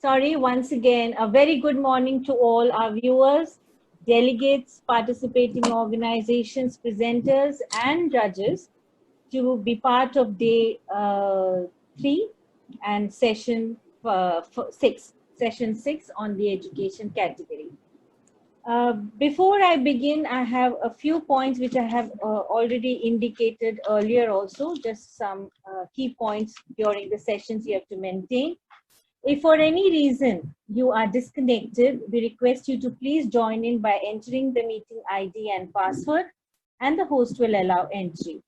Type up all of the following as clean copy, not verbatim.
Sorry, once again, a very good morning to all our viewers, delegates, participating organizations, presenters, and judges to be part of day 3 and session 6 on the education category. Before I begin, I have a few points which I have already indicated earlier also, just some key points during the sessions you have to maintain. If for any reason you are disconnected, we request you to please join in by entering the meeting ID and password, and the host will allow entry.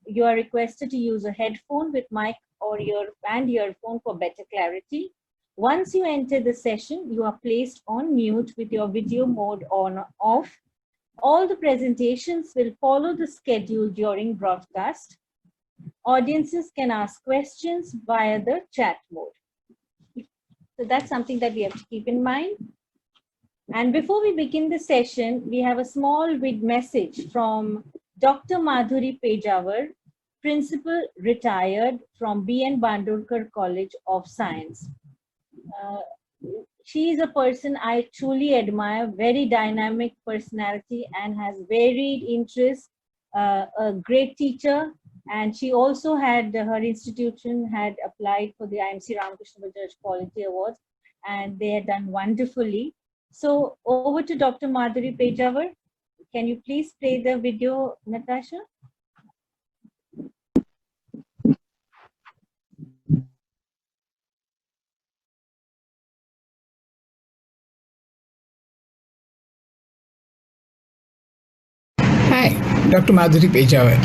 You are requested to use a headphone with mic or earphone for better clarity. Once you enter the session, you are placed on mute with your video mode on off. All the presentations will follow the schedule during broadcast. Audiences can ask questions via the chat mode. So that's something that we have to keep in mind. And before we begin the session, we have a small message from Dr. Madhuri Pejawar, Principal retired from B.N. Bandurkar College of Science. She is a person I truly admire, very dynamic personality and has varied interests, a great teacher, and she also had, her institution had applied for the IMC Ramakrishna Bajaj Quality Awards, and they had done wonderfully. So over to Dr. Madhuri Pejawar. Can you please play the video, Natasha? Hi, Dr. Madhuri Pejawar,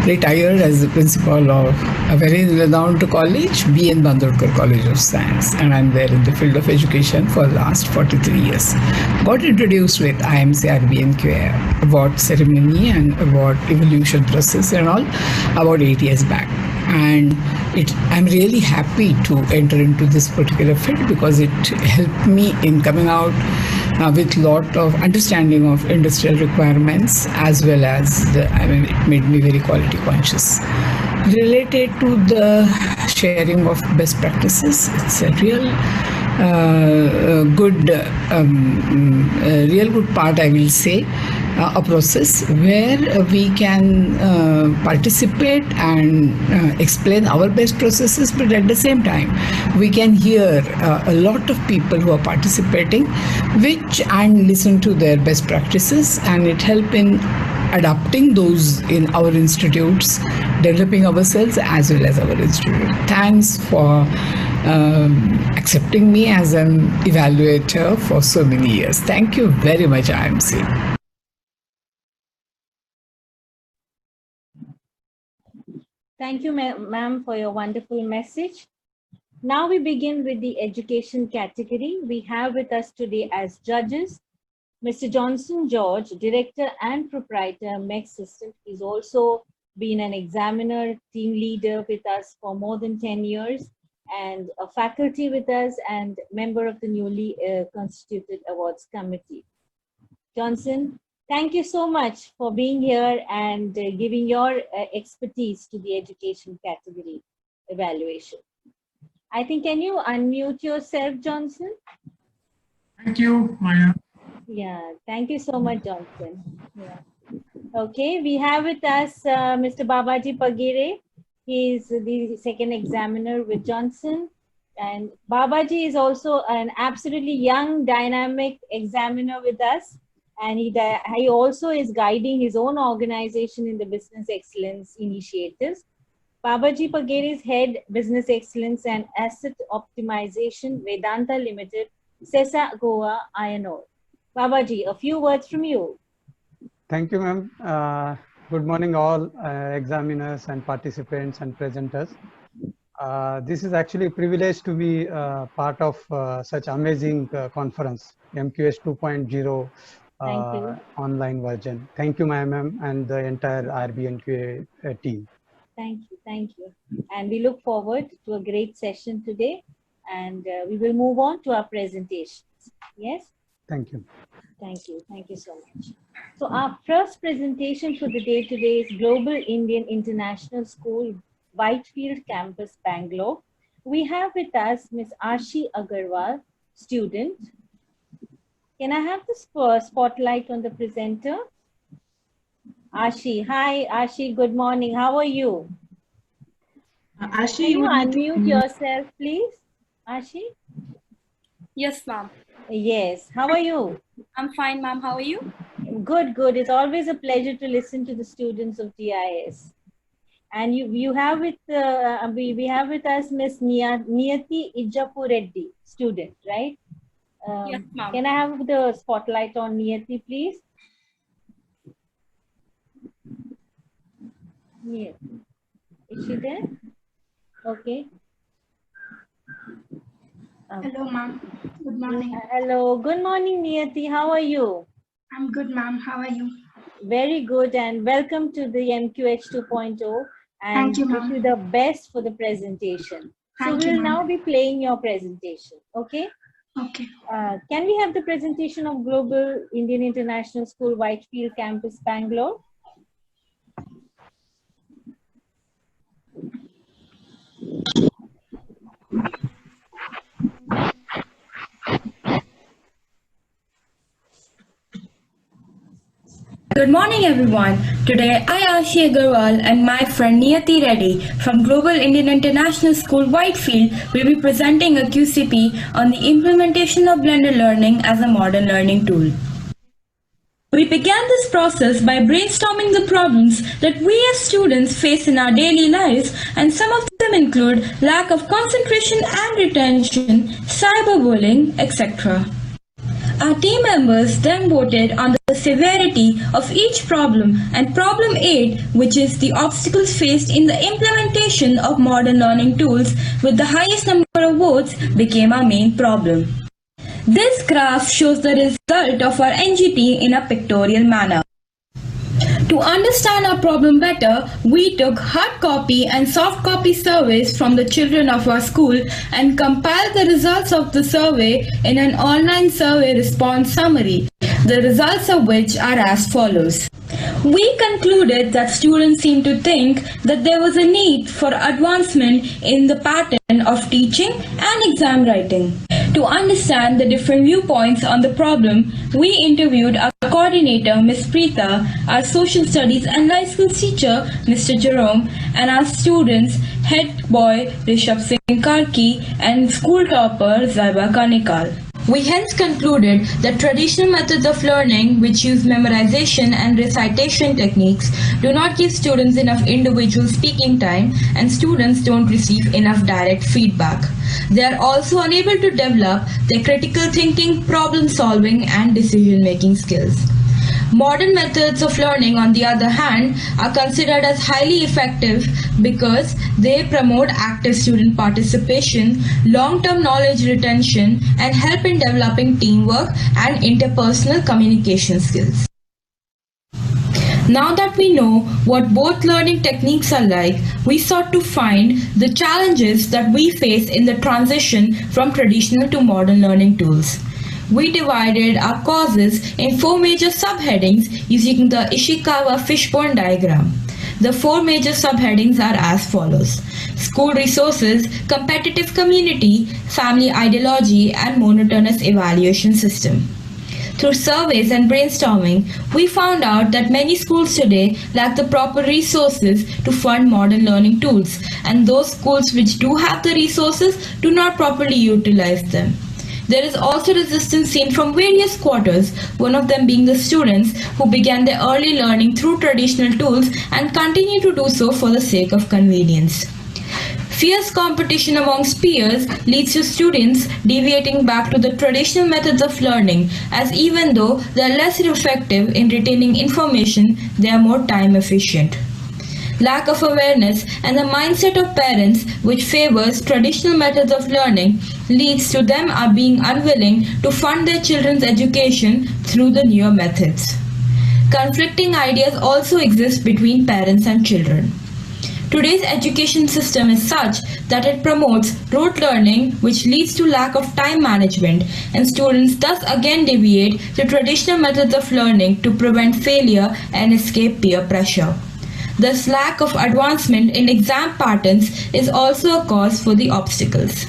retired as the principal of a very renowned college, B.N. Bandurkar College of Science, and I'm there in the field of education for the last 43 years. Got introduced with IMC RBNQA award ceremony and award evolution process and all about 8 years back. And I'm really happy to enter into this particular field because it helped me in coming out with lot of understanding of industrial requirements, as well as it made me very quality conscious. Related to the sharing of best practices, it's a real real good part, I will say, a process where we can participate and explain our best processes, but at the same time we can hear a lot of people who are participating and listen to their best practices, and it helps in adapting those in our institutes, developing ourselves as well as our institute. Thanks for accepting me as an evaluator for so many years. Thank you very much, IMC. Thank you, ma'am, for your wonderful message. Now we begin with the education category. We have with us today as judges, Mr. Johnson George, Director and Proprietor, MEC System. He's also been an examiner, team leader with us for more than 10 years, and a faculty with us and member of the newly constituted awards committee. Johnson, thank you so much for being here and giving your expertise to the education category evaluation. I think, can you unmute yourself, Johnson? Thank you, Maya. Yeah, thank you so much, Johnson. Yeah. Okay, we have with us Mr. Babaji Pagire. He is the second examiner with Johnson. And Babaji is also an absolutely young, dynamic examiner with us. And he also is guiding his own organization in the business excellence initiatives. Babaji Pagire is head business excellence and asset optimization, Vedanta Limited, Sesa Goa Iron Ore. Babaji, a few words from you. Thank you, ma'am. Good morning, all examiners and participants and presenters. This is actually a privilege to be part of such amazing conference, MQS 2.0 online version. Thank you, ma'am, and the entire RBNQA team. Thank you. And we look forward to a great session today, and we will move on to our presentations. Yes? Thank you. Thank you so much. So our first presentation for the day today is Global Indian International School, Whitefield Campus, Bangalore. we have with us Ms. Ashi Agarwal, student. Can I have the spotlight on the presenter? Ashi, hi Ashi, good morning. How are you? Ashi, Can you unmute yourself, please? Ashi? Yes, ma'am. Yes. How are you? I'm fine, ma'am. How are you? Good, good. It's always a pleasure to listen to the students of GIS. And you have with we have with us Miss Niyati Ijapu Reddy, student, right? Yes, ma'am. Can I have the spotlight on Niyati, please? Niyati. Is she there? Okay. Hello, ma'am. Good morning. Hello. Good morning, Niyati. How are you? I'm good, ma'am. How are you? Very good, and welcome to the MQH 2.0. And Thank you, wish ma'am. you the best for the presentation. Thank So you, we'll ma'am. now be playing your presentation. Okay. Okay. Can we have the presentation of Global Indian International School, Whitefield Campus, Bangalore? Good morning everyone. Today I, Ashi Agarwal, and my friend Niyati Reddy from Global Indian International School Whitefield will be presenting a QCP on the implementation of blended learning as a modern learning tool. We began this process by brainstorming the problems that we as students face in our daily lives, and some of them include lack of concentration and retention, cyberbullying, etc. Our team members then voted on the severity of each problem, and problem 8, which is the obstacles faced in the implementation of modern learning tools with the highest number of votes, became our main problem. This graph shows the result of our NGT in a pictorial manner. To understand our problem better, we took hard copy and soft copy surveys from the children of our school and compiled the results of the survey in an online survey response summary, the results of which are as follows. We concluded that students seemed to think that there was a need for advancement in the pattern of teaching and exam writing. To understand the different viewpoints on the problem, we interviewed our coordinator, Ms. Preeta, our social studies and life skills teacher, Mr. Jerome, and our students, head boy Rishabh Singh Karki and school topper Zaiba Kanikal. We hence concluded that traditional methods of learning, which use memorization and recitation techniques, do not give students enough individual speaking time, and students don't receive enough direct feedback. They are also unable to develop their critical thinking, problem solving, and decision-making skills. Modern methods of learning, on the other hand, are considered as highly effective because they promote active student participation, long-term knowledge retention, and help in developing teamwork and interpersonal communication skills. Now that we know what both learning techniques are like, we sought to find the challenges that we face in the transition from traditional to modern learning tools. We divided our causes in 4 major subheadings using the Ishikawa fishbone diagram. The 4 major subheadings are as follows: school resources, competitive community, family ideology, and monotonous evaluation system. Through surveys and brainstorming, we found out that many schools today lack the proper resources to fund modern learning tools, and those schools which do have the resources do not properly utilize them. There is also resistance seen from various quarters, one of them being the students who began their early learning through traditional tools and continue to do so for the sake of convenience. Fierce competition amongst peers leads to students deviating back to the traditional methods of learning, as even though they are less effective in retaining information, they are more time efficient. Lack of awareness and the mindset of parents which favors traditional methods of learning leads to them being unwilling to fund their children's education through the newer methods. Conflicting ideas also exist between parents and children. Today's education system is such that it promotes rote learning, which leads to lack of time management, and students thus again deviate to traditional methods of learning to prevent failure and escape peer pressure. Thus, lack of advancement in exam patterns is also a cause for the obstacles.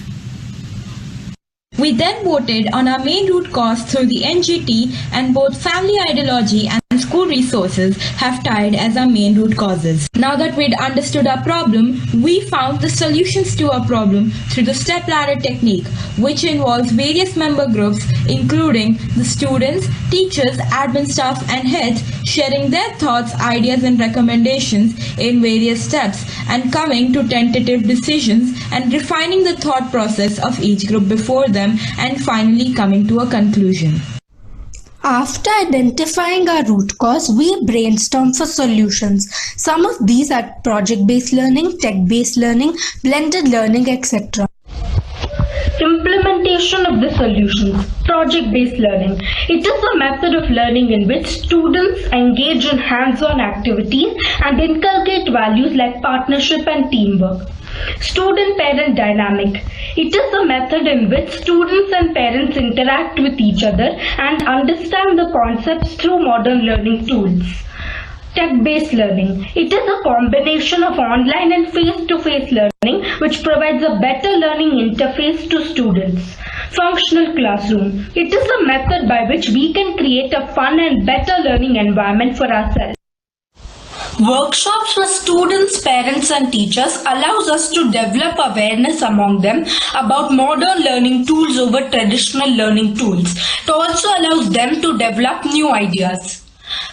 We then voted on our main root cause through the NGT, and both family ideology and school resources have tied as our main root causes. Now that we'd understood our problem, we found the solutions to our problem through the step ladder technique, which involves various member groups including the students, teachers, admin staff and heads sharing their thoughts, ideas and recommendations in various steps and coming to tentative decisions and refining the thought process of each group before them and finally coming to a conclusion. After identifying our root cause, we brainstorm for solutions. Some of these are project-based learning, tech-based learning, blended learning, etc. Implementation of the solutions. Project-based learning. It is a method of learning in which students engage in hands-on activities and inculcate values like partnership and teamwork. Student-parent dynamic. It is a method in which students and parents interact with each other and understand the concepts through modern learning tools. Tech-based learning. It is a combination of online and face-to-face learning which provides a better learning interface to students. Functional classroom. It is a method by which we can create a fun and better learning environment for ourselves. Workshops for students, parents and teachers allows us to develop awareness among them about modern learning tools over traditional learning tools. It also allows them to develop new ideas.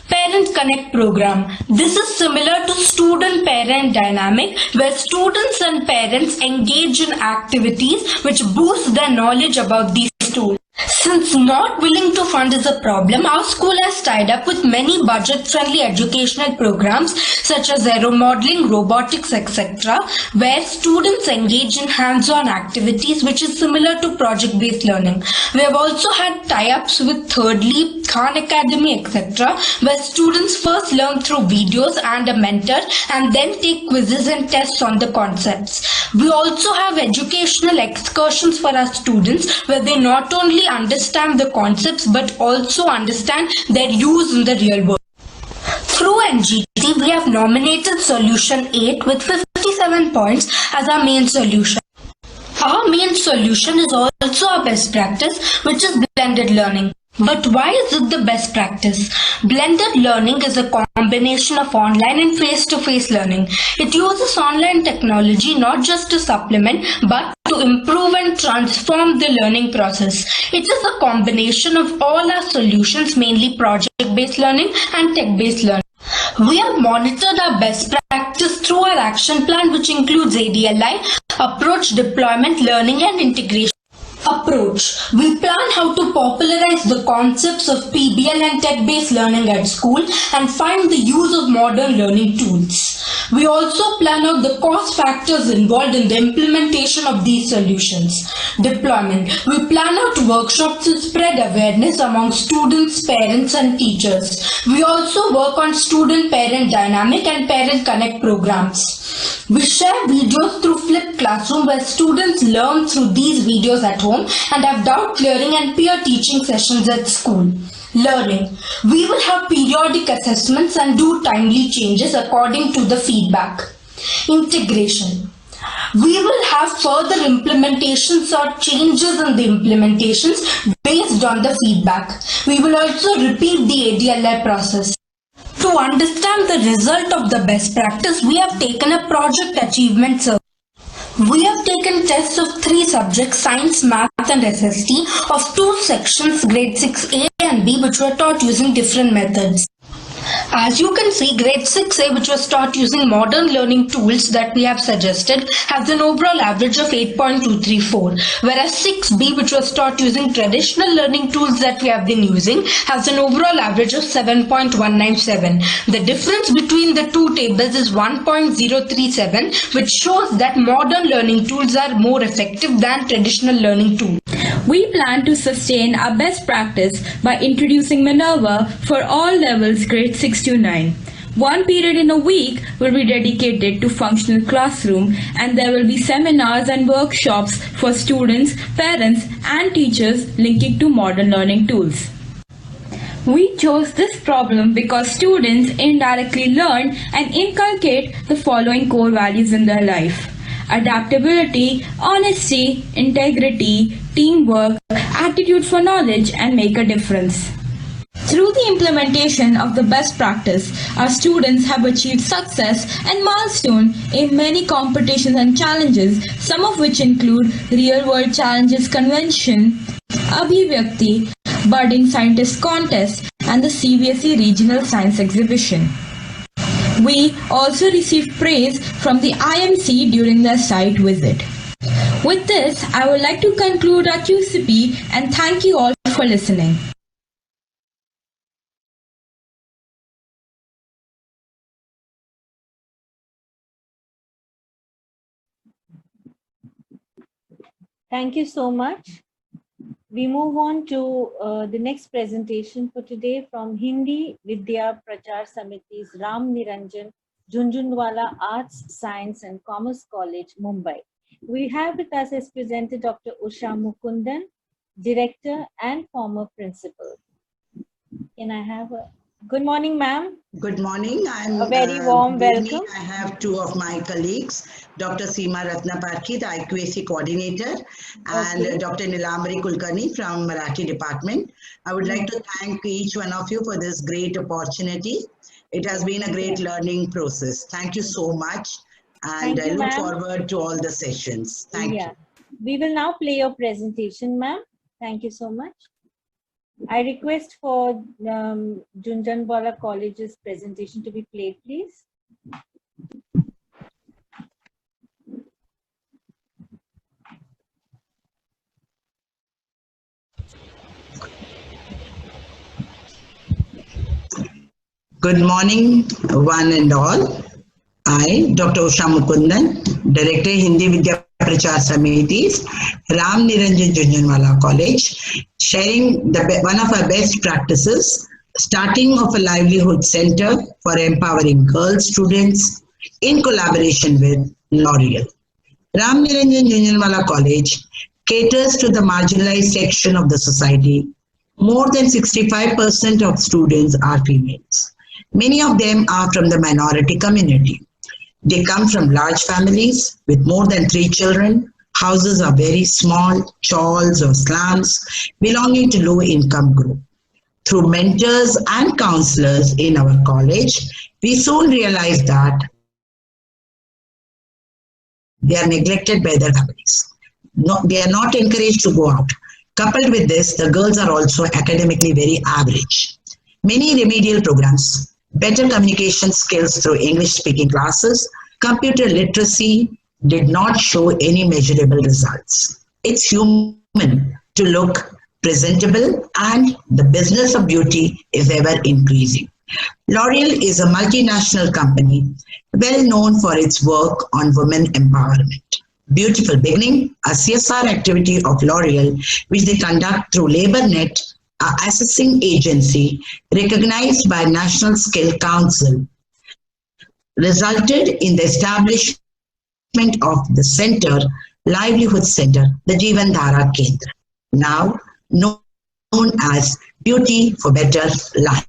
Parent Connect program. This is similar to student-parent dynamic where students and parents engage in activities which boost their knowledge about these tools. Since not willing to fund is a problem, our school has tied up with many budget-friendly educational programs such as aero modeling, robotics, etc., where students engage in hands-on activities which is similar to project-based learning. We have also had tie-ups with Thirdly, Khan Academy, etc., where students first learn through videos and a mentor and then take quizzes and tests on the concepts. We also have educational excursions for our students where they not only understand the concepts but also understand their use in the real world. Through NGT, we have nominated solution 8 with 57 points as our main solution. Our main solution is also our best practice, which is blended learning. But why is it the best practice? Blended learning is a combination of online and face-to-face learning. It uses online technology not just to supplement but to improve and transform the learning process. It is a combination of all our solutions, mainly project-based learning and tech-based learning. We have monitored our best practice through our action plan, which includes ADLI, approach, deployment, learning and integration. Approach. We plan how to popularize the concepts of PBL and tech-based learning at school and find the use of modern learning tools. We also plan out the cost factors involved in the implementation of these solutions. Deployment. We plan out workshops to spread awareness among students, parents and teachers. We also work on student-parent dynamic and parent connect programs. We share videos through Flip Classroom where students learn through these videos at home and have doubt clearing and peer teaching sessions at school. Learning. We will have periodic assessments and do timely changes according to the feedback. Integration. We will have further implementations or changes in the implementations based on the feedback. We will also repeat the ADLI process. To understand the result of the best practice, we have taken a project achievement survey. We have taken tests of 3 subjects, science, math and SST, of 2 sections, grade 6A and B, which were taught using different methods. As you can see, grade 6A, which was taught using modern learning tools that we have suggested, has an overall average of 8.234, whereas 6B, which was taught using traditional learning tools that we have been using, has an overall average of 7.197. The difference between the two tables is 1.037, which shows that modern learning tools are more effective than traditional learning tools. We plan to sustain our best practice by introducing Minerva for all levels grade 6 to 9. One period in a week will be dedicated to functional classroom and there will be seminars and workshops for students, parents and teachers linking to modern learning tools. We chose this problem because students indirectly learn and inculcate the following core values in their life: adaptability, honesty, integrity, teamwork, attitude for knowledge, and make a difference. Through the implementation of the best practice, our students have achieved success and milestone in many competitions and challenges, some of which include Real World Challenges Convention, Abhivyakti, Budding Scientist Contest, and the CBSE Regional Science Exhibition. We also received praise from the IMC during their site visit. With this, I would like to conclude our QCP and thank you all for listening. Thank you so much. We move on to the next presentation for today from Hindi Vidya Prachar Samiti's Ram Niranjan Jhunjhunwala Arts, Science and Commerce College, Mumbai. We have with us as presenter Dr. Usha Mukundan, Director and former Principal. Can I have a good morning, ma'am? Good morning. I'm a very warm welcome. I have two of my colleagues, Dr. Seema Ratnaparki, the IQAC coordinator, and Dr. Nilamri Kulkarni from Marathi department. I would like to thank each one of you for this great opportunity. It has been a great learning process. Thank you so much. And I look forward to all the sessions. Thank you. We will now play your presentation, ma'am. Thank you so much. I request for Jhunjhunwala College's presentation to be played, please. Good morning, one and all. I, Dr. Usha Mukundan, Director Hindi Vidya Prachar Samiti's Ram Niranjan Jhunjhunwala College, sharing one of our best practices, starting of a livelihood center for empowering girl students in collaboration with L'Oreal. Ram Niranjan Jhunjhunwala College caters to the marginalized section of the society. More than 65% of students are females. Many of them are from the minority community. They come from large families with more than 3 children. Houses are very small, chawls or slums belonging to low income group. Through mentors and counselors in our college, we soon realized that they are neglected by their families. They are not encouraged to go out. Coupled with this, the girls are also academically very average. Many remedial programs, better communication skills through English speaking classes, computer literacy did not show any measurable results. It's human to look presentable and the business of beauty is ever increasing. L'Oreal is a multinational company well known for its work on women empowerment. Beautiful Beginning, a CSR activity of L'Oreal, which they conduct through LabourNet, an assessing agency recognized by National Skill Council, resulted in the establishment of the center, Livelihood Center, the Jeevan Dhara Kendra, now known as Beauty for Better Life.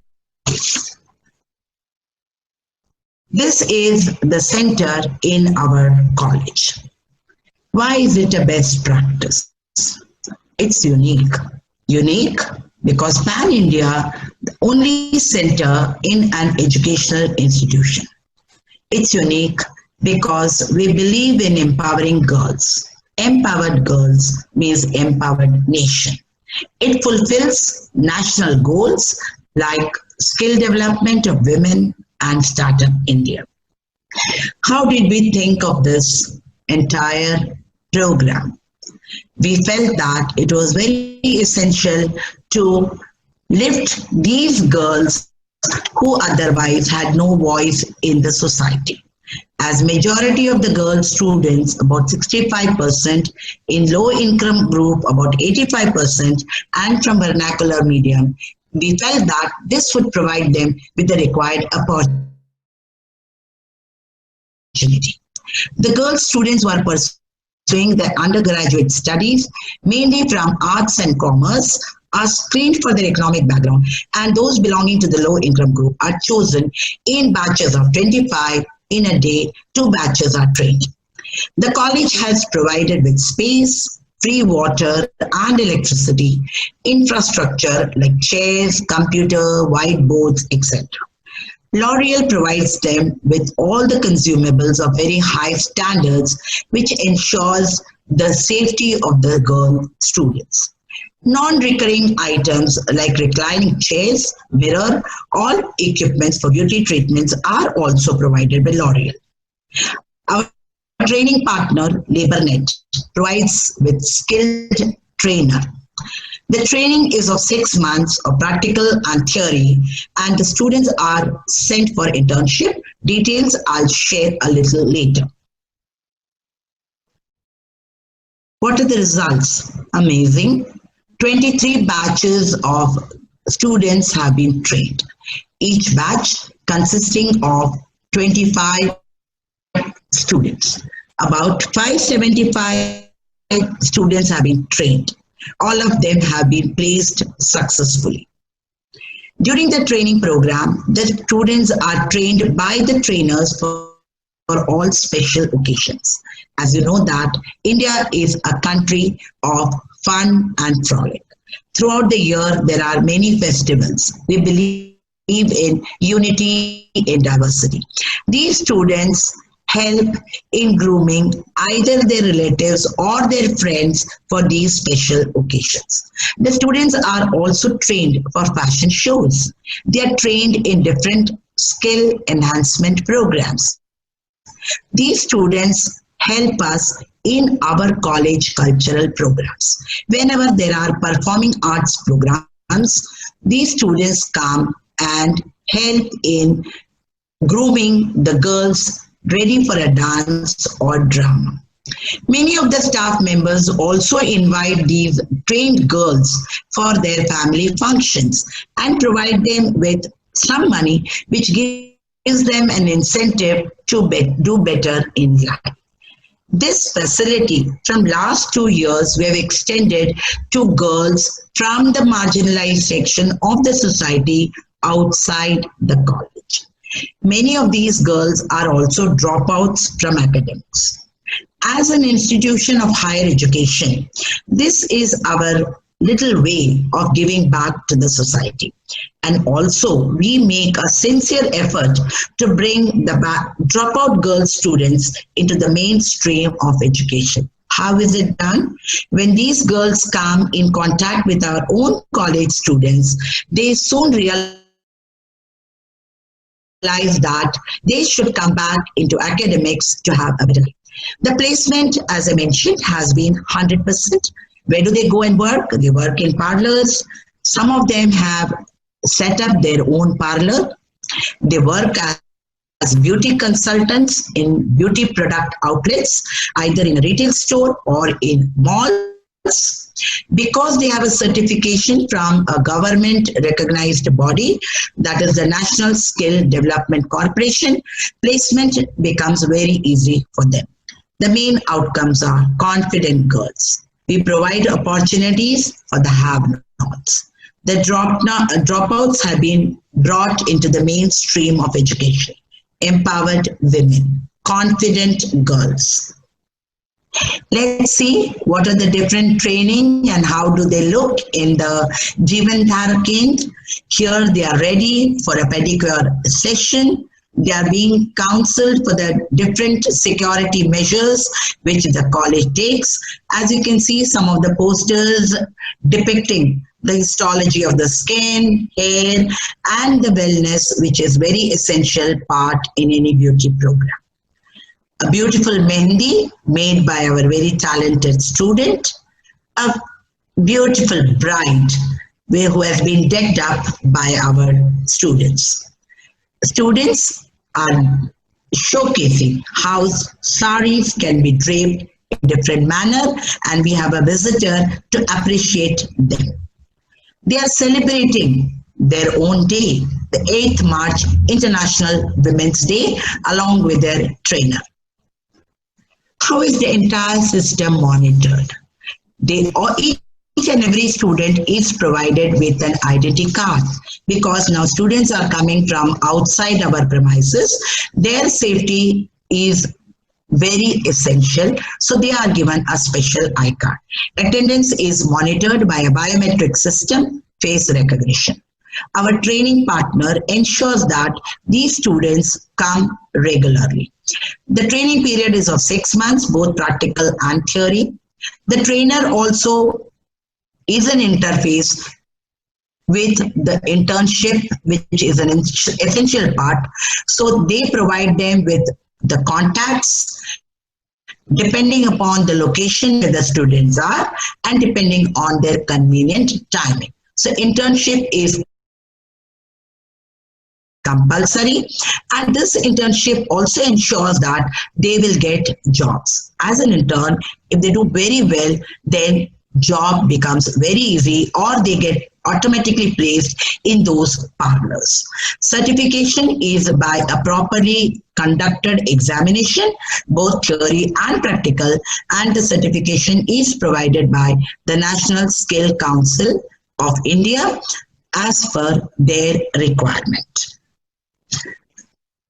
This is the center in our college. Why is it a best practice? It's unique. Unique because Pan India, the only center in an educational institution. It's unique because we believe in empowering girls. Empowered girls means empowered nation. It fulfills national goals like skill development of women and Startup India. How did we think of this entire program? We felt that it was very essential to lift these girls who otherwise had no voice in the society. As majority of the girl students, about 65%, in low income group, about 85%, and from vernacular medium, we felt that this would provide them with the required opportunity. The girl students were pursuing their undergraduate studies, mainly from arts and commerce, are screened for their economic background, and those belonging to the low income group are chosen in batches of 25. In a day, 2 batches are trained. The college has provided with space, free water and electricity, infrastructure like chairs, computer, whiteboards, etc. L'Oreal provides them with all the consumables of very high standards, which ensures the safety of the girl students. Non-recurring items like reclining chairs, mirror, all equipments for beauty treatments are also provided by L'Oreal. Our training partner, LaborNet, provides with skilled trainer. The training is of 6 months of practical and theory, and the students are sent for internship. Details I'll share a little later. What are the results? Amazing. 23 batches of students have been trained. Each batch consisting of 25 students. About 575 students have been trained. All of them have been placed successfully. During the training program, the students are trained by the trainers for all special occasions. As you know that India is a country of fun and frolic. Throughout the year, there are many festivals. We believe in unity in diversity. These students help in grooming either their relatives or their friends for these special occasions. The students are also trained for fashion shows. They are trained in different skill enhancement programs. These students help us in our college cultural programs. Whenever there are performing arts programs, these students come and help in grooming the girls ready for a dance or drama. Many of the staff members also invite these trained girls for their family functions and provide them with some money, which gives them an incentive to do better in life. This facility from last 2 years we have extended to girls from the marginalized section of the society outside the college. Many of these girls are also dropouts from academics. As an institution of higher education, this is our little way of giving back to the society. And also, we make a sincere effort to bring the dropout girl students into the mainstream of education. How is it done? When these girls come in contact with our own college students, they soon realize that they should come back into academics to have a better life. The placement, as I mentioned, has been 100%. Where do they go and work? They work in parlors. Some of them have set up their own parlor. They work as beauty consultants in beauty product outlets, either in a retail store or in malls. Because they have a certification from a government recognized body, that is the National Skill Development Corporation, placement becomes very easy for them. The main outcomes are confident girls. We provide opportunities for the have-nots. The dropouts have been brought into the mainstream of education. Empowered women, confident girls. Let's see what are the different training and how do they look in the Jeevan Dhara Kendra. Here they are ready for a pedicure session. They are being counseled for the different security measures which the college takes. As you can see, some of the posters depicting the histology of the skin, hair, and the wellness, which is very essential part in any beauty program. A beautiful mehndi made by our very talented student. A beautiful bride who has been decked up by our students. Students are showcasing how saris can be draped in different manner, and we have a visitor to appreciate them. They are celebrating their own day, the 8th March International Women's Day, along with their trainer. How is the entire system monitored? Each each and every student is provided with an identity card, because now students are coming from outside our premises. Their safety is very essential, so they are given a special I-card. Attendance is monitored by a biometric system, face recognition. Our training partner ensures that these students come regularly. The training period is of 6 months, both practical and theory. The trainer also is an interface with the internship, which is an essential part. So they provide them with the contacts depending upon the location where the students are and depending on their convenient timing. So internship is compulsory, and this internship also ensures that they will get jobs. As an intern, if they do very well, then job becomes very easy, or they get automatically placed in those parlors. Certification is by a properly conducted examination, both theory and practical, and the certification is provided by the National Skill Council of India as per their requirement.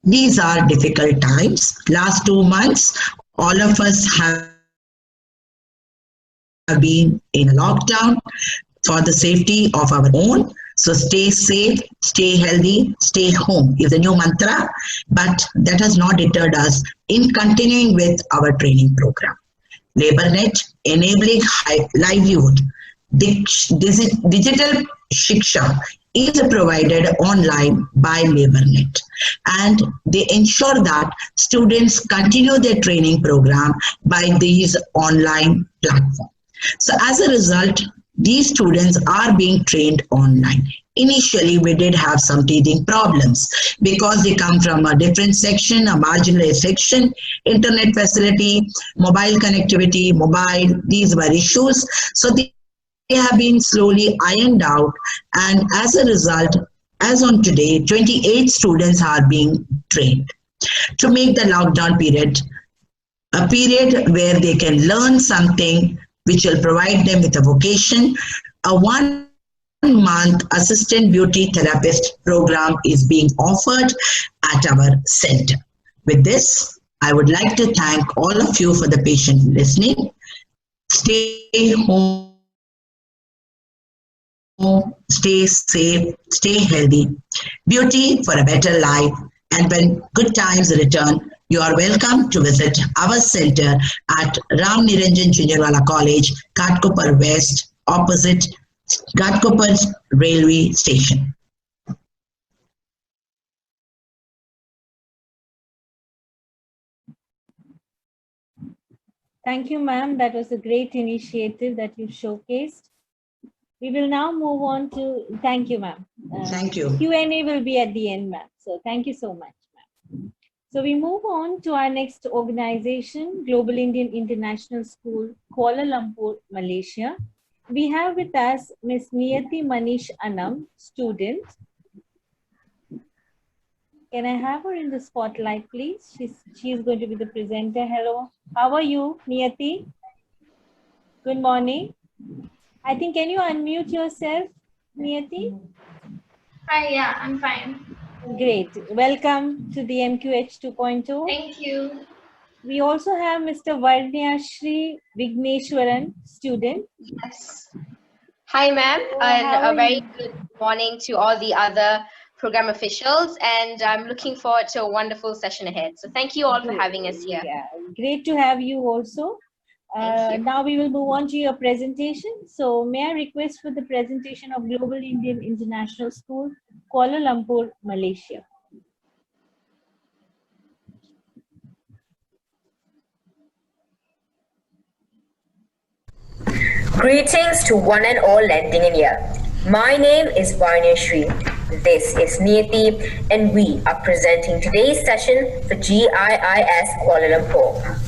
These are difficult times. Last 2 months, all of us have been in a lockdown for the safety of our own. So stay safe, stay healthy, stay home is a new mantra, but that has not deterred us in continuing with our training program. LaborNet, enabling livelihood. Digital Shiksha is provided online by LaborNet, and they ensure that students continue their training program by these online platforms. So as a result, these students are being trained online. Initially, we did have some teething problems because they come from a different section, a marginalized section, internet facility, mobile connectivity, these were issues. So they have been slowly ironed out, and as a result, as on today, 28 students are being trained to make the lockdown period a period where they can learn something which will provide them with a vocation. A 1-month assistant beauty therapist program is being offered at our center. With this, I would like to thank all of you for the patient listening. Stay home, stay safe, stay healthy. Beauty for a better life. And when good times return, you are welcome to visit our center at Ram Niranjan Juniorwala College, Ghatkopar West, opposite Ghatkopar Railway Station. Thank you, ma'am. That was a great initiative that you showcased. We will now move on to, thank you, ma'am. Thank you. Q&A will be at the end, ma'am. So thank you so much, ma'am. So we move on to our next organization, Global Indian International School, Kuala Lumpur, Malaysia. We have with us Ms. Niyati Manish Anam, student. Can I have her in the spotlight, please? She's going to be the presenter. Hello, how are you, Niyati? Good morning. I think, can you unmute yourself, Niyati? Hi, yeah, I'm fine. Great. Welcome to the MQH 2.0. Thank you. We also have Mr. Varnyashri Vigneshwaran, student. Yes. Hi, ma'am, and a very good morning to all the other program officials, and I'm looking forward to a wonderful session ahead. So thank you all for having us here. Yeah, great to have you also. Now we will move on to your presentation. So may I request for the presentation of Global Indian International School, Kuala Lumpur, Malaysia. Greetings to one and all lending in here. My name is Varnyashri. This is Niyati, and we are presenting today's session for GIIS Kuala Lumpur.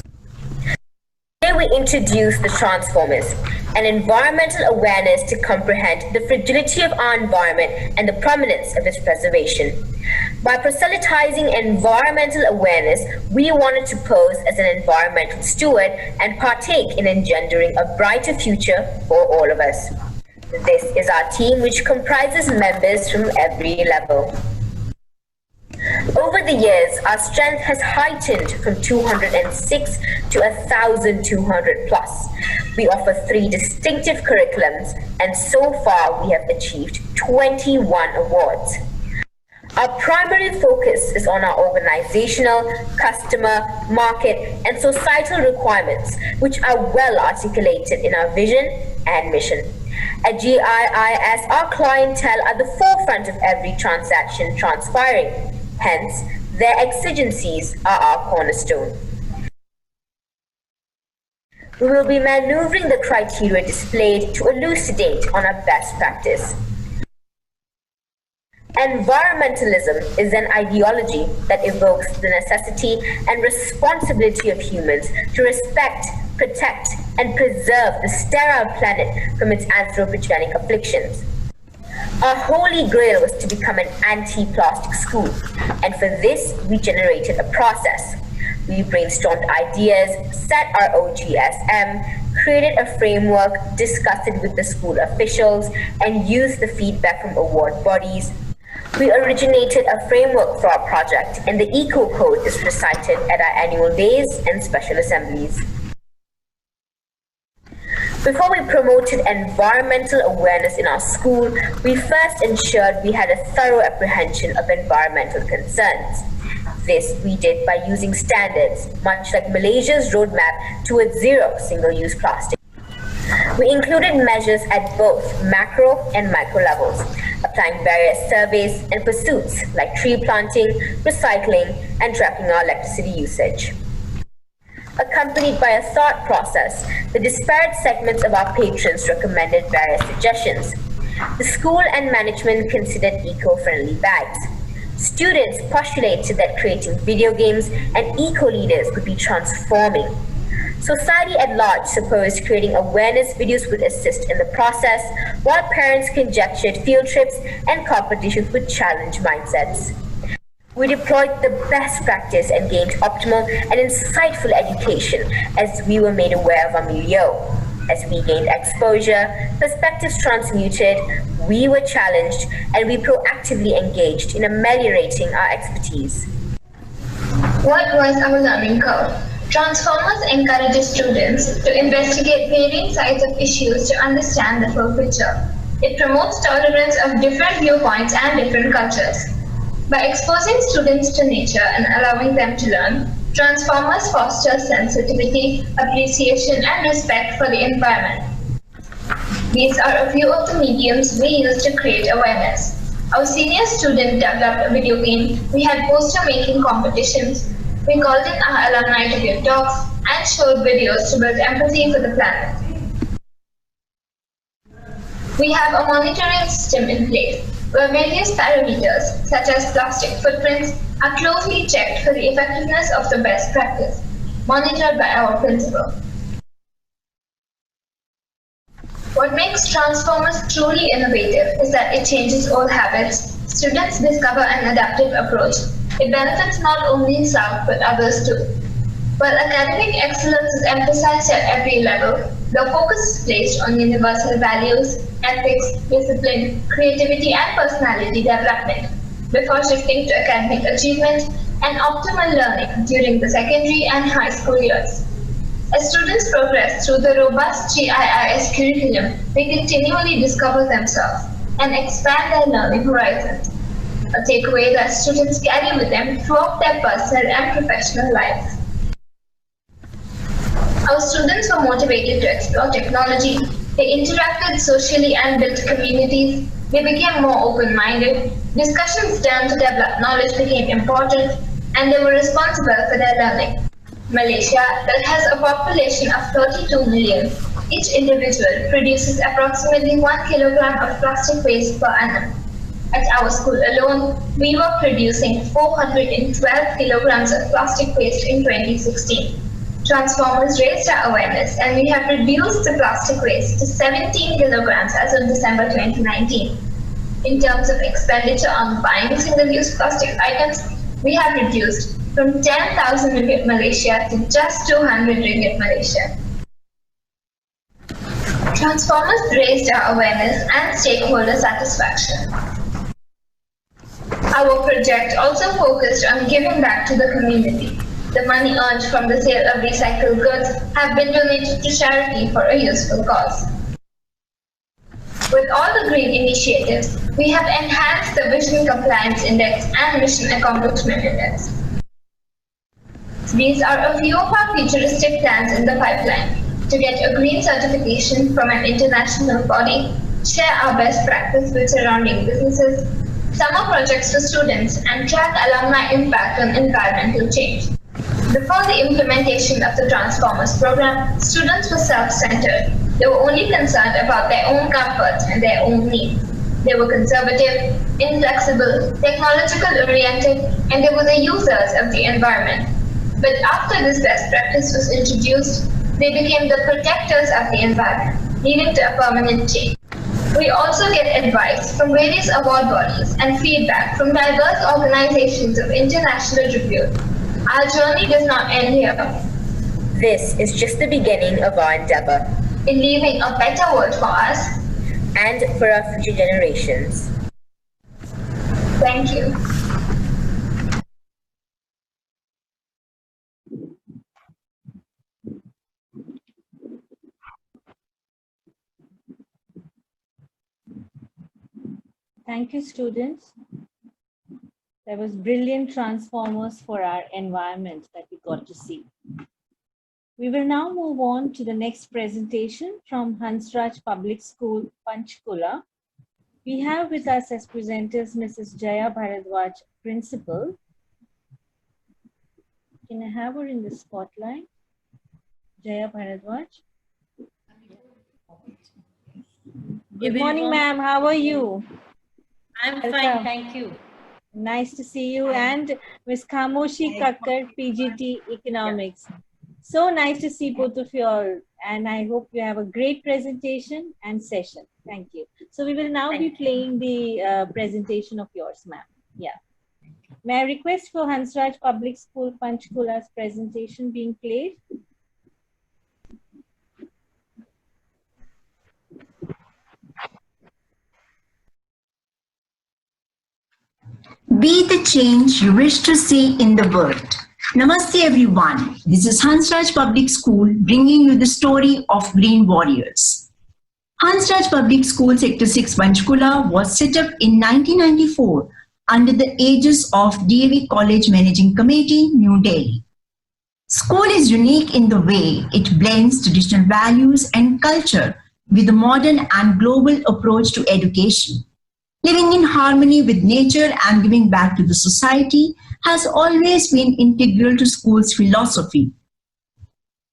Today we introduce the Transformers, an environmental awareness to comprehend the fragility of our environment and the prominence of its preservation. By proselytizing environmental awareness, we wanted to pose as an environmental steward and partake in engendering a brighter future for all of us. This is our team, which comprises members from every level. Over the years, our strength has heightened from 206 to 1,200 plus. We offer 3 distinctive curriculums, and so far we have achieved 21 awards. Our primary focus is on our organizational, customer, market, and societal requirements, which are well articulated in our vision and mission. At GIIS, our clientele are the forefront of every transaction transpiring. Hence, their exigencies are our cornerstone. We will be maneuvering the criteria displayed to elucidate on our best practice. Environmentalism is an ideology that evokes the necessity and responsibility of humans to respect, protect, and preserve the sterile planet from its anthropogenic afflictions. Our holy grail was to become an anti-plastic school, and for this, we generated a process. We brainstormed ideas, set our OGSM, created a framework, discussed it with the school officials, and used the feedback from award bodies. We originated a framework for our project, and the Eco Code is recited at our annual days and special assemblies. Before we promoted environmental awareness in our school, we first ensured we had a thorough apprehension of environmental concerns. This we did by using standards, much like Malaysia's roadmap towards zero single-use plastic. We included measures at both macro and micro levels, applying various surveys and pursuits like tree planting, recycling, and tracking our electricity usage. Accompanied by a thought process, the disparate segments of our patrons recommended various suggestions. The school and management considered eco-friendly bags. Students postulated that creating video games and eco-leaders would be transforming. Society at large supposed creating awareness videos would assist in the process, while parents conjectured field trips and competitions would challenge mindsets. We deployed the best practice and gained optimal and insightful education as we were made aware of our milieu. As we gained exposure, perspectives transmuted, we were challenged, and we proactively engaged in ameliorating our expertise. What was our learning curve? Transformers encourages students to investigate varying sides of issues to understand the full picture. It promotes tolerance of different viewpoints and different cultures. By exposing students to nature and allowing them to learn, Transformers foster sensitivity, appreciation, and respect for the environment. These are a few of the mediums we use to create awareness. Our senior student developed a video game, we had poster-making competitions, we called in our alumni to give talks, and showed videos to build empathy for the planet. We have a monitoring system in place, where various parameters, such as plastic footprints, are closely checked for the effectiveness of the best practice, monitored by our principal. What makes Transformers truly innovative is that it changes old habits. Students discover an adaptive approach. It benefits not only some, but others too. While academic excellence is emphasized at every level, the focus is placed on universal values, ethics, discipline, creativity, and personality development, before shifting to academic achievement and optimal learning during the secondary and high school years. As students progress through the robust GIIS curriculum, they continually discover themselves and expand their learning horizons, a takeaway that students carry with them throughout their personal and professional lives. Our students were motivated to explore technology, they interacted socially and built communities, they became more open-minded, discussions done to develop knowledge became important, and they were responsible for their learning. Malaysia, that has a population of 32 million, each individual produces approximately 1 kilogram of plastic waste per annum. At our school alone, we were producing 412 kilograms of plastic waste in 2016. Transformers raised our awareness, and we have reduced the plastic waste to 17 kilograms as of December 2019. In terms of expenditure on buying single-use plastic items, we have reduced from 10,000 ringgit Malaysia to just 200 ringgit Malaysia. Transformers raised our awareness and stakeholder satisfaction. Our project also focused on giving back to the community. The money earned from the sale of recycled goods have been donated to charity for a useful cause. With all the green initiatives, we have enhanced the Vision Compliance Index and Mission Accomplishment Index. These are a few of our futuristic plans in the pipeline: to get a green certification from an international body, share our best practice with surrounding businesses, summer projects for students, and track alumni impact on environmental change. Before the implementation of the Transformers program, students were self-centered. They were only concerned about their own comfort and their own needs. They were conservative, inflexible, technological-oriented, and they were the users of the environment. But after this best practice was introduced, they became the protectors of the environment, leading to a permanent change. We also get advice from various award bodies and feedback from diverse organizations of international repute. Our journey does not end here. This is just the beginning of our endeavor in leaving a better world for us and for our future generations. Thank you. Thank you, students. There was brilliant transformers for our environment that we got to see. We will now move on to the next presentation from Hansraj Public School, Panchkula. We have with us as presenters Mrs. Jaya Bharadwaj, Principal. Can I have her in the spotlight? Jaya Bharadwaj. Good morning, ma'am. How are you? I'm fine, thank you. Nice to see you. And Ms. Khamoshi Kakkar, PGT Economics. So nice to see both of you all. And I hope you have a great presentation and session. Thank you. So we will now be playing the presentation of yours, ma'am. Yeah. May I request for Hansraj Public School, Panchkula's presentation being played? Be the change you wish to see in the world. Namaste everyone. This is Hansraj Public School bringing you the story of Green Warriors. Hansraj Public School Sector 6 Panchkula was set up in 1994 under the aegis of DAV College Managing Committee, New Delhi. School is unique in the way it blends traditional values and culture with a modern and global approach to education. Living in harmony with nature and giving back to the society has always been integral to school's philosophy.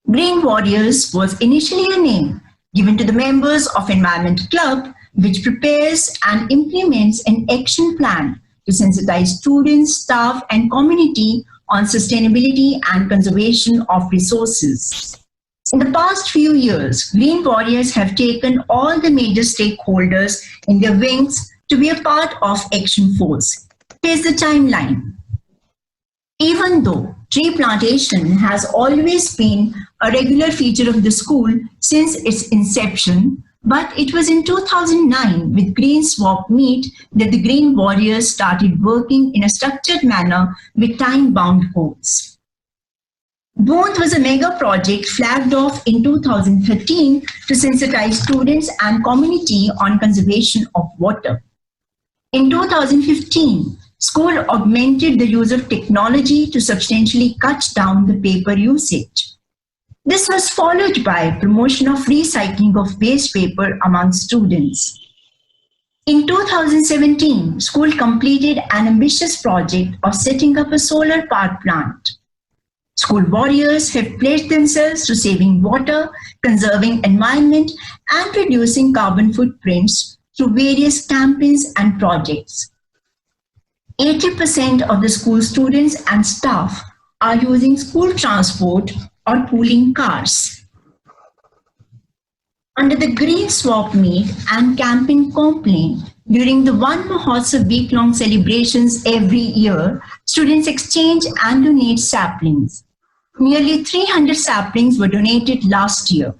Green Warriors was initially a name given to the members of Environment Club, which prepares and implements an action plan to sensitize students, staff, and community on sustainability and conservation of resources. In the past few years, Green Warriors have taken all the major stakeholders in their wings to be a part of Action Force. Here's the timeline. Even though tree plantation has always been a regular feature of the school since its inception, but it was in 2009 with Green Swap Meet that the Green Warriors started working in a structured manner with time-bound goals. Bond was a mega project flagged off in 2013 to sensitize students and community on conservation of water. In 2015, school augmented the use of technology to substantially cut down the paper usage. This was followed by promotion of recycling of waste paper among students. In 2017, school completed an ambitious project of setting up a solar power plant. School warriors have pledged themselves to saving water, conserving environment, and reducing carbon footprints through various campaigns and projects. 80% of the school students and staff are using school transport or pooling cars. Under the Green Swap Meet and Campaign Complaint, During the One Mahotsav week-long celebrations every year, students exchange and donate saplings. Nearly 300 saplings were donated last year.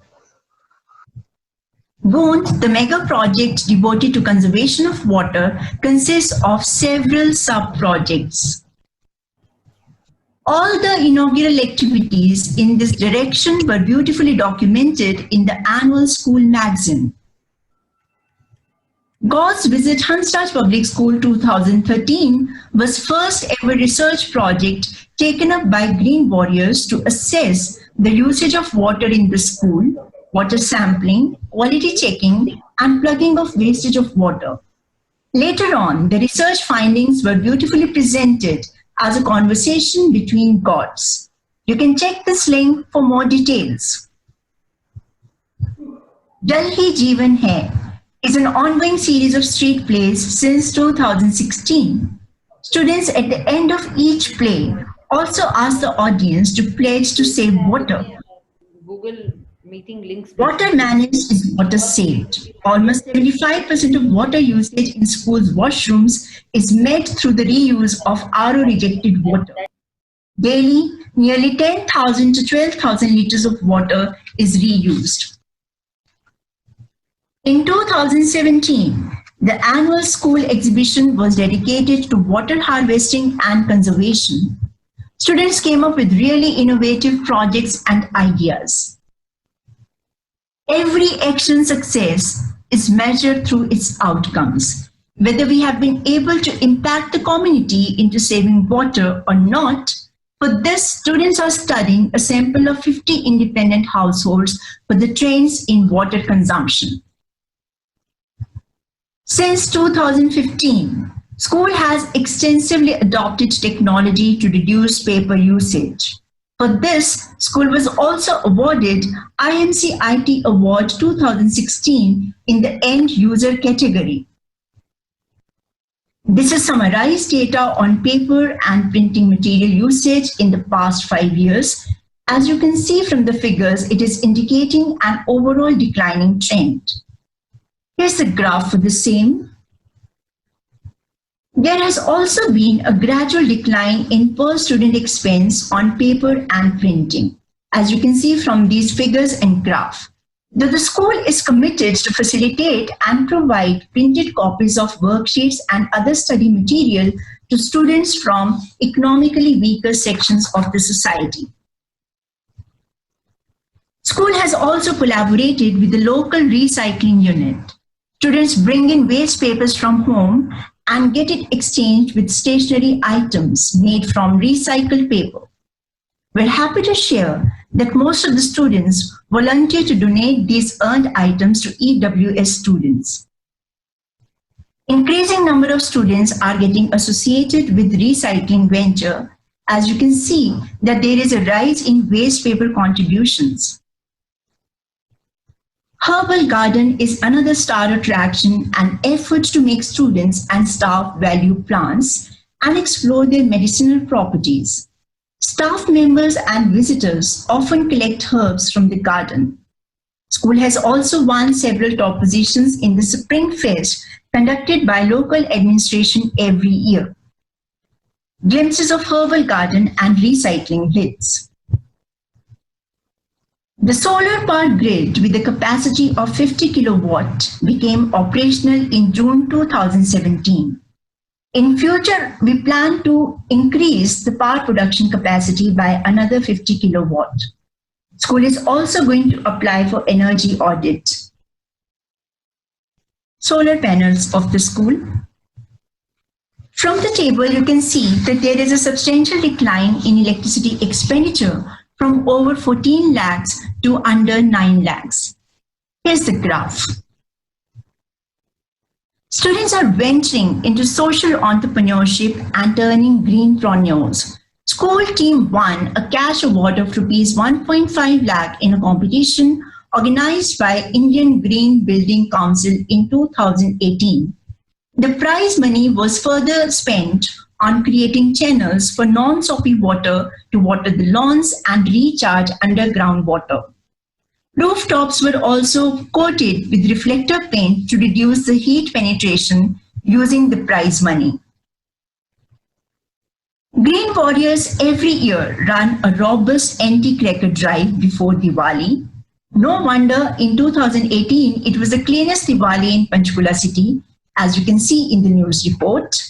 Boond, the mega project devoted to conservation of water, consists of several sub-projects. All the inaugural activities in this direction were beautifully documented in the annual school magazine. God's Visit Hansraj Public School 2013 was first ever research project taken up by Green Warriors to assess the usage of water in the school, water sampling, quality checking, and plugging of wastage of water. Later on, the research findings were beautifully presented as a conversation between gods. You can check this link for more details. Dal Hi Jeevan Hai is an ongoing series of street plays since 2016. Students at the end of each play also ask the audience to pledge to save water. Google meeting links. Water managed is water saved. Almost 75% of water usage in schools' washrooms is met through the reuse of RO rejected water. Daily, nearly 10,000 to 12,000 liters of water is reused. In 2017, the annual school exhibition was dedicated to water harvesting and conservation. Students came up with really innovative projects and ideas. Every action success is measured through its outcomes. Whether we have been able to impact the community into saving water or not, for this, students are studying a sample of 50 independent households for the trends in water consumption. Since 2015, school has extensively adopted technology to reduce paper usage. For this, school was also awarded IMC IT Award 2016 in the end user category. This is summarized data on paper and printing material usage in the past 5 years. As you can see from the figures, it is indicating an overall declining trend. Here's the graph for the same. There has also been a gradual decline in per student expense on paper and printing, as you can see from these figures and graph. Though the school is committed to facilitate and provide printed copies of worksheets and other study material to students from economically weaker sections of the society. School has also collaborated with the local recycling unit. Students bring in waste papers from home and get it exchanged with stationery items made from recycled paper. We're happy to share that most of the students volunteer to donate these earned items to EWS students. Increasing number of students are getting associated with recycling venture, as you can see that there is a rise in waste paper contributions. Herbal Garden is another star attraction and effort to make students and staff value plants and explore their medicinal properties. Staff members and visitors often collect herbs from the garden. School has also won several top positions in the Spring Fest conducted by local administration every year. Glimpses of Herbal Garden and recycling hits. The solar powered grid with a capacity of 50 kilowatt became operational in June 2017. In future, we plan to increase the power production capacity by another 50 kilowatt. School is also going to apply for energy audit. Solar panels of the school. From the table, you can see that there is a substantial decline in electricity expenditure from over 14 lakhs to under 9 lakhs. Here's the graph. Students are venturing into social entrepreneurship and turning greenpreneurs. School team won a cash award of rupees 1.5 lakh in a competition organized by Indian Green Building Council in 2018. The prize money was further spent on creating channels for non-soapy water to water the lawns and recharge underground water. Rooftops were also coated with reflector paint to reduce the heat penetration using the prize money. Green Warriors every year run a robust anti-cracker drive before Diwali. No wonder in 2018 it was the cleanest Diwali in Panchkula city, as you can see in the news report.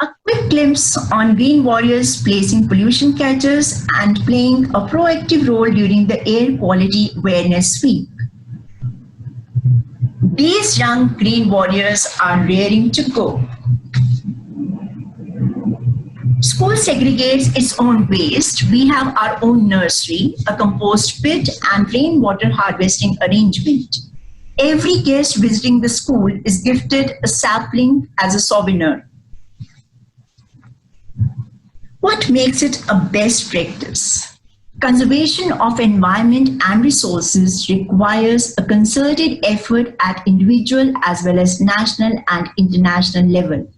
A quick glimpse on Green Warriors placing pollution catchers and playing a proactive role during the air quality awareness sweep. These young Green Warriors are raring to go. School segregates its own waste. We have our own nursery, a compost pit, and rainwater harvesting arrangement. Every guest visiting the school is gifted a sapling as a souvenir. What makes it a best practice? Conservation of environment and resources requires a concerted effort at individual as well as national and international level.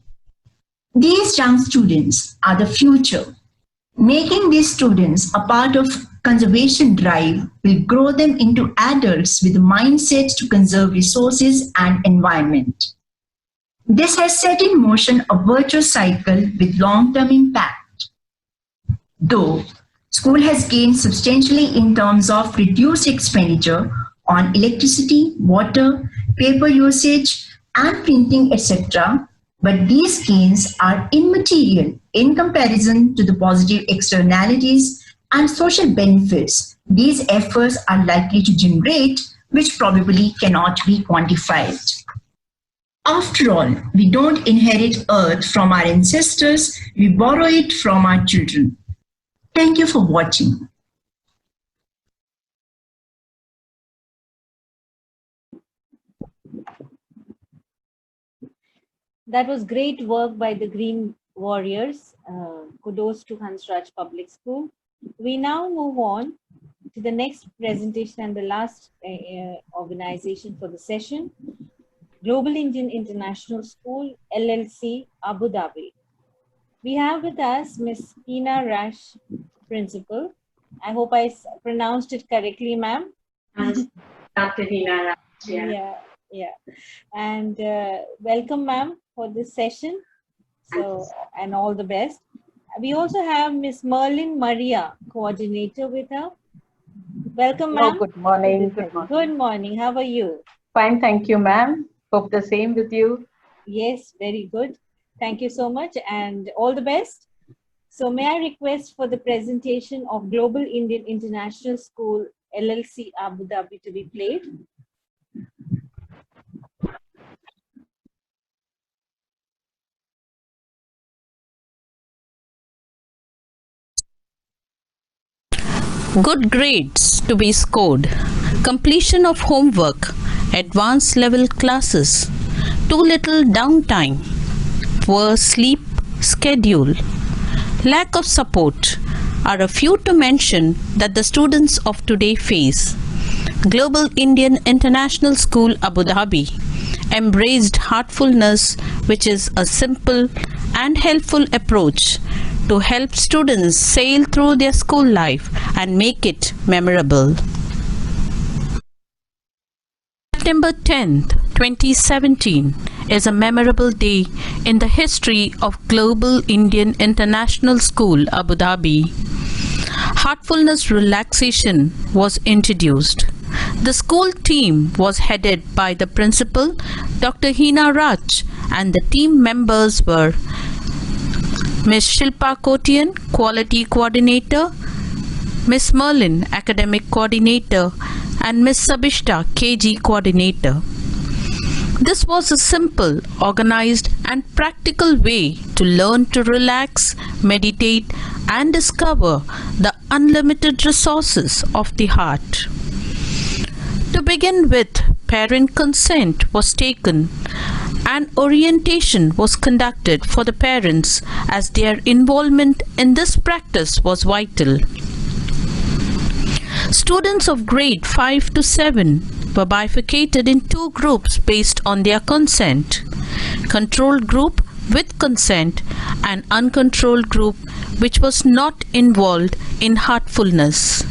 These young students are the future. Making these students a part of conservation drive will grow them into adults with a mindset to conserve resources and environment. This has set in motion a virtuous cycle with long-term impact. Though school has gained substantially in terms of reduced expenditure on electricity, water, paper usage, and printing, etc., but these gains are immaterial in comparison to the positive externalities and social benefits these efforts are likely to generate, which probably cannot be quantified. After all, we don't inherit Earth from our ancestors, we borrow it from our children. Thank you for watching. That was great work by the Green Warriors. Kudos to Hansraj Public School. We now move on to the next presentation and the last organization for the session, Global Indian International School, LLC, Abu Dhabi. We have with us Ms. Hina Rash, Principal. I hope I pronounced it correctly, ma'am. Dr. Hina Rash, yeah. And welcome, ma'am, for this session. So, and all the best. We also have Ms. Merlin Maria, coordinator with her. Welcome, ma'am. Good morning. Good morning. How are you? Fine, thank you, ma'am. Hope the same with you. Yes, very good. Thank you so much and all the best. So may I request for the presentation of Global Indian International School, LLC, Abu Dhabi to be played. Good grades to be scored, completion of homework, advanced level classes, too little downtime, poor sleep schedule, lack of support are a few to mention that the students of today face. Global Indian International School Abu Dhabi embraced heartfulness, which is a simple and helpful approach to help students sail through their school life and make it memorable. September 10th, 2017 is a memorable day in the history of Global Indian International School, Abu Dhabi. Heartfulness relaxation was introduced. The school team was headed by the principal, Dr. Hina Raj, and the team members were Ms. Shilpa Kotian, Quality Coordinator, Ms. Merlin, Academic Coordinator, and Ms. Sabishta, KG Coordinator. This was a simple, organized, and practical way to learn to relax, meditate, and discover the unlimited resources of the heart. To begin with, parent consent was taken and orientation was conducted for the parents as their involvement in this practice was vital. Students of grade 5 to 7 were bifurcated in two groups based on their consent. Controlled group with consent and uncontrolled group which was not involved in heartfulness.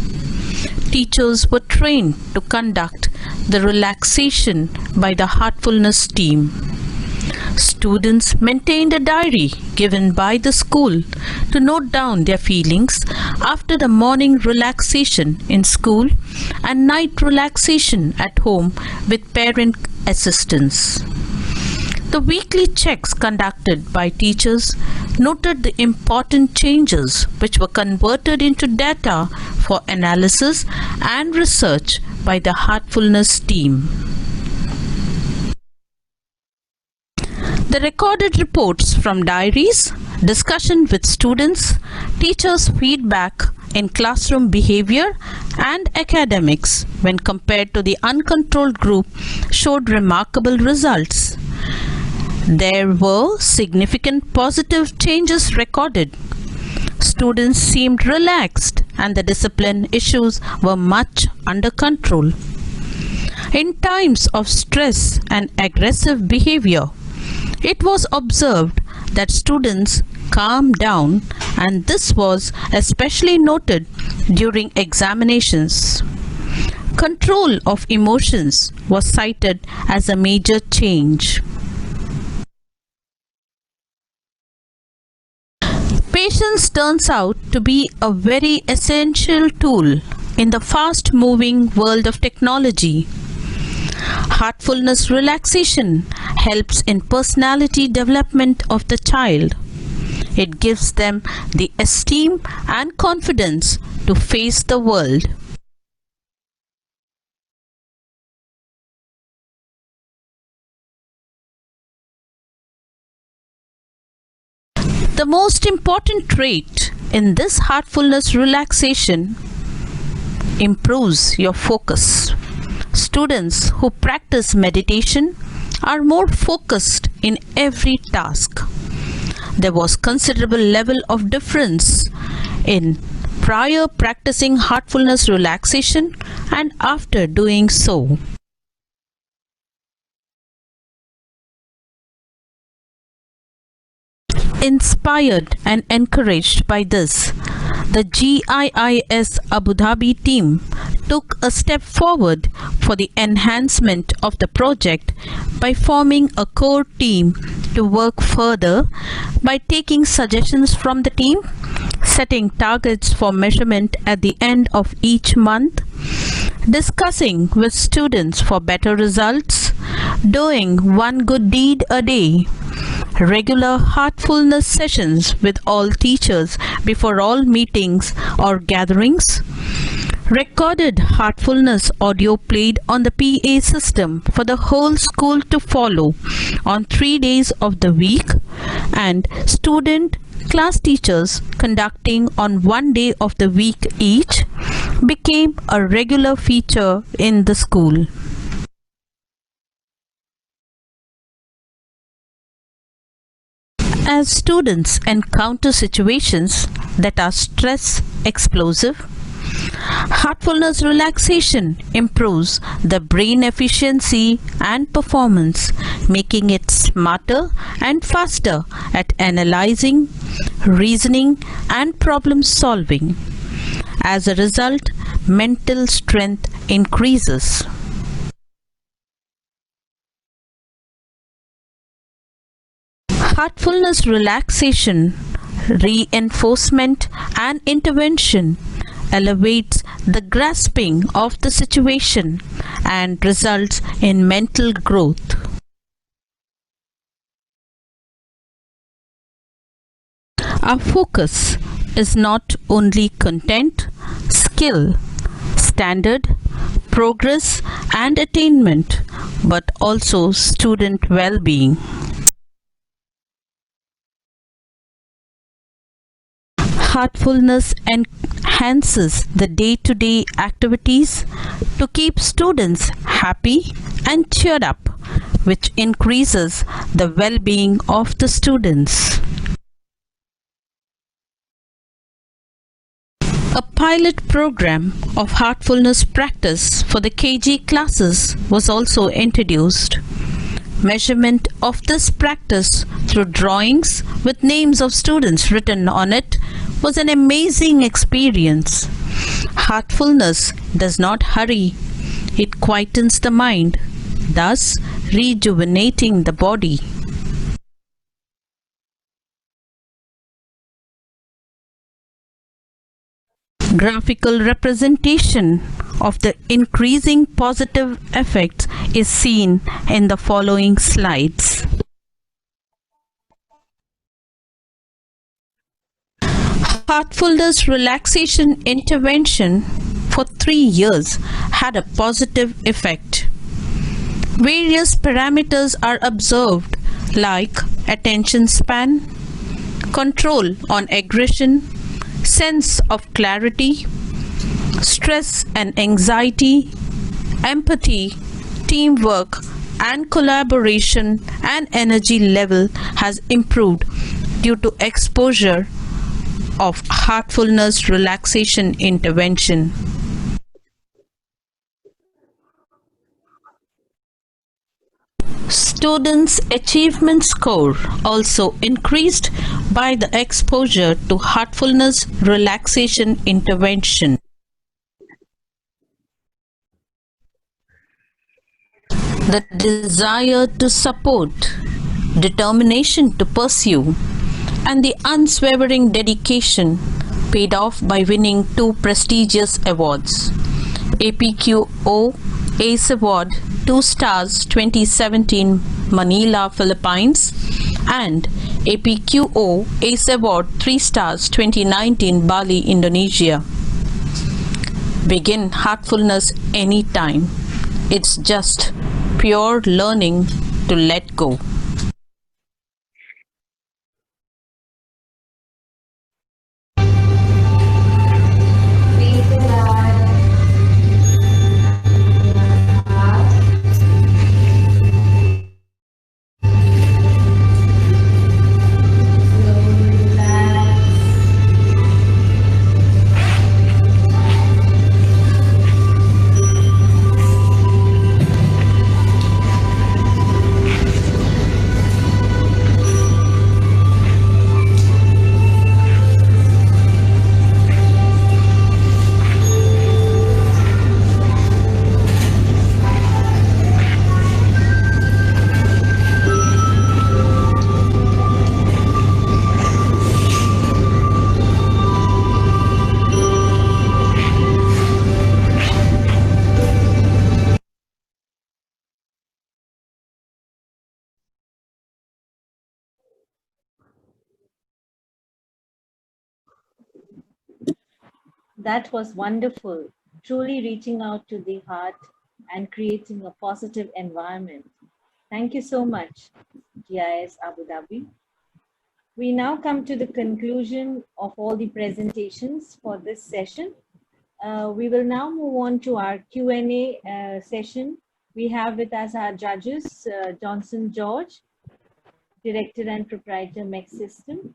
teachers were trained to conduct the relaxation by the Heartfulness team. Students maintained a diary given by the school to note down their feelings after the morning relaxation in school and night relaxation at home with parent assistance. The weekly checks conducted by teachers noted the important changes which were converted into data for analysis and research by the Heartfulness team. The recorded reports from diaries, discussion with students, teachers' feedback in classroom behavior and academics when compared to the uncontrolled group showed remarkable results. There were significant positive changes recorded. Students seemed relaxed and the discipline issues were much under control. In times of stress and aggressive behavior, it was observed that students calmed down, and this was especially noted during examinations. Control of emotions was cited as a major change. Patience turns out to be a very essential tool in the fast-moving world of technology. Heartfulness relaxation helps in personality development of the child. It gives them the esteem and confidence to face the world. The most important trait in this heartfulness relaxation improves your focus. Students who practice meditation are more focused in every task. There was considerable level of difference in prior practicing heartfulness relaxation and after doing so. Inspired and encouraged by this, the GIIS Abu Dhabi team took a step forward for the enhancement of the project by forming a core team to work further by taking suggestions from the team, setting targets for measurement at the end of each month, discussing with students for better results, doing one good deed a day, regular heartfulness sessions with all teachers before all meetings or gatherings, recorded heartfulness audio played on the PA system for the whole school to follow on 3 days of the week, and student class teachers conducting on 1 day of the week each became a regular feature in the school. As students encounter situations that are stress explosive, heartfulness relaxation improves the brain efficiency and performance, making it smarter and faster at analyzing, reasoning, and problem solving. As a result, mental strength increases. Heartfulness relaxation, reinforcement, and intervention elevates the grasping of the situation and results in mental growth. Our focus is not only content, skill, standard, progress, and attainment, but also student well-being. Heartfulness enhances the day-to-day activities to keep students happy and cheered up, which increases the well-being of the students. A pilot program of heartfulness practice for the KG classes was also introduced. Measurement of this practice through drawings with names of students written on it was an amazing experience. Heartfulness does not hurry, it quietens the mind, thus rejuvenating the body. Graphical representation of the increasing positive effects is seen in the following slides. Heartfulness relaxation intervention for 3 years had a positive effect. Various parameters are observed like attention span, control on aggression, sense of clarity, stress and anxiety, empathy, teamwork and collaboration, and energy level has improved due to exposure of heartfulness relaxation intervention. Students' achievement score also increased by the exposure to heartfulness relaxation intervention. The desire to support, determination to pursue, and the unswavering dedication paid off by winning 2 prestigious awards: APQO ACE Award 2 stars 2017 Manila, Philippines, and APQO ACE Award 3 stars 2019 Bali, Indonesia. Begin heartfulness anytime. It's just pure learning to let go. That was wonderful, truly reaching out to the heart and creating a positive environment. Thank you so much, GIS Abu Dhabi. We now come to the conclusion of all the presentations for this session. We will now move on to our Q&A session. We have with us our judges, Johnson George, Director and Proprietor MEC System,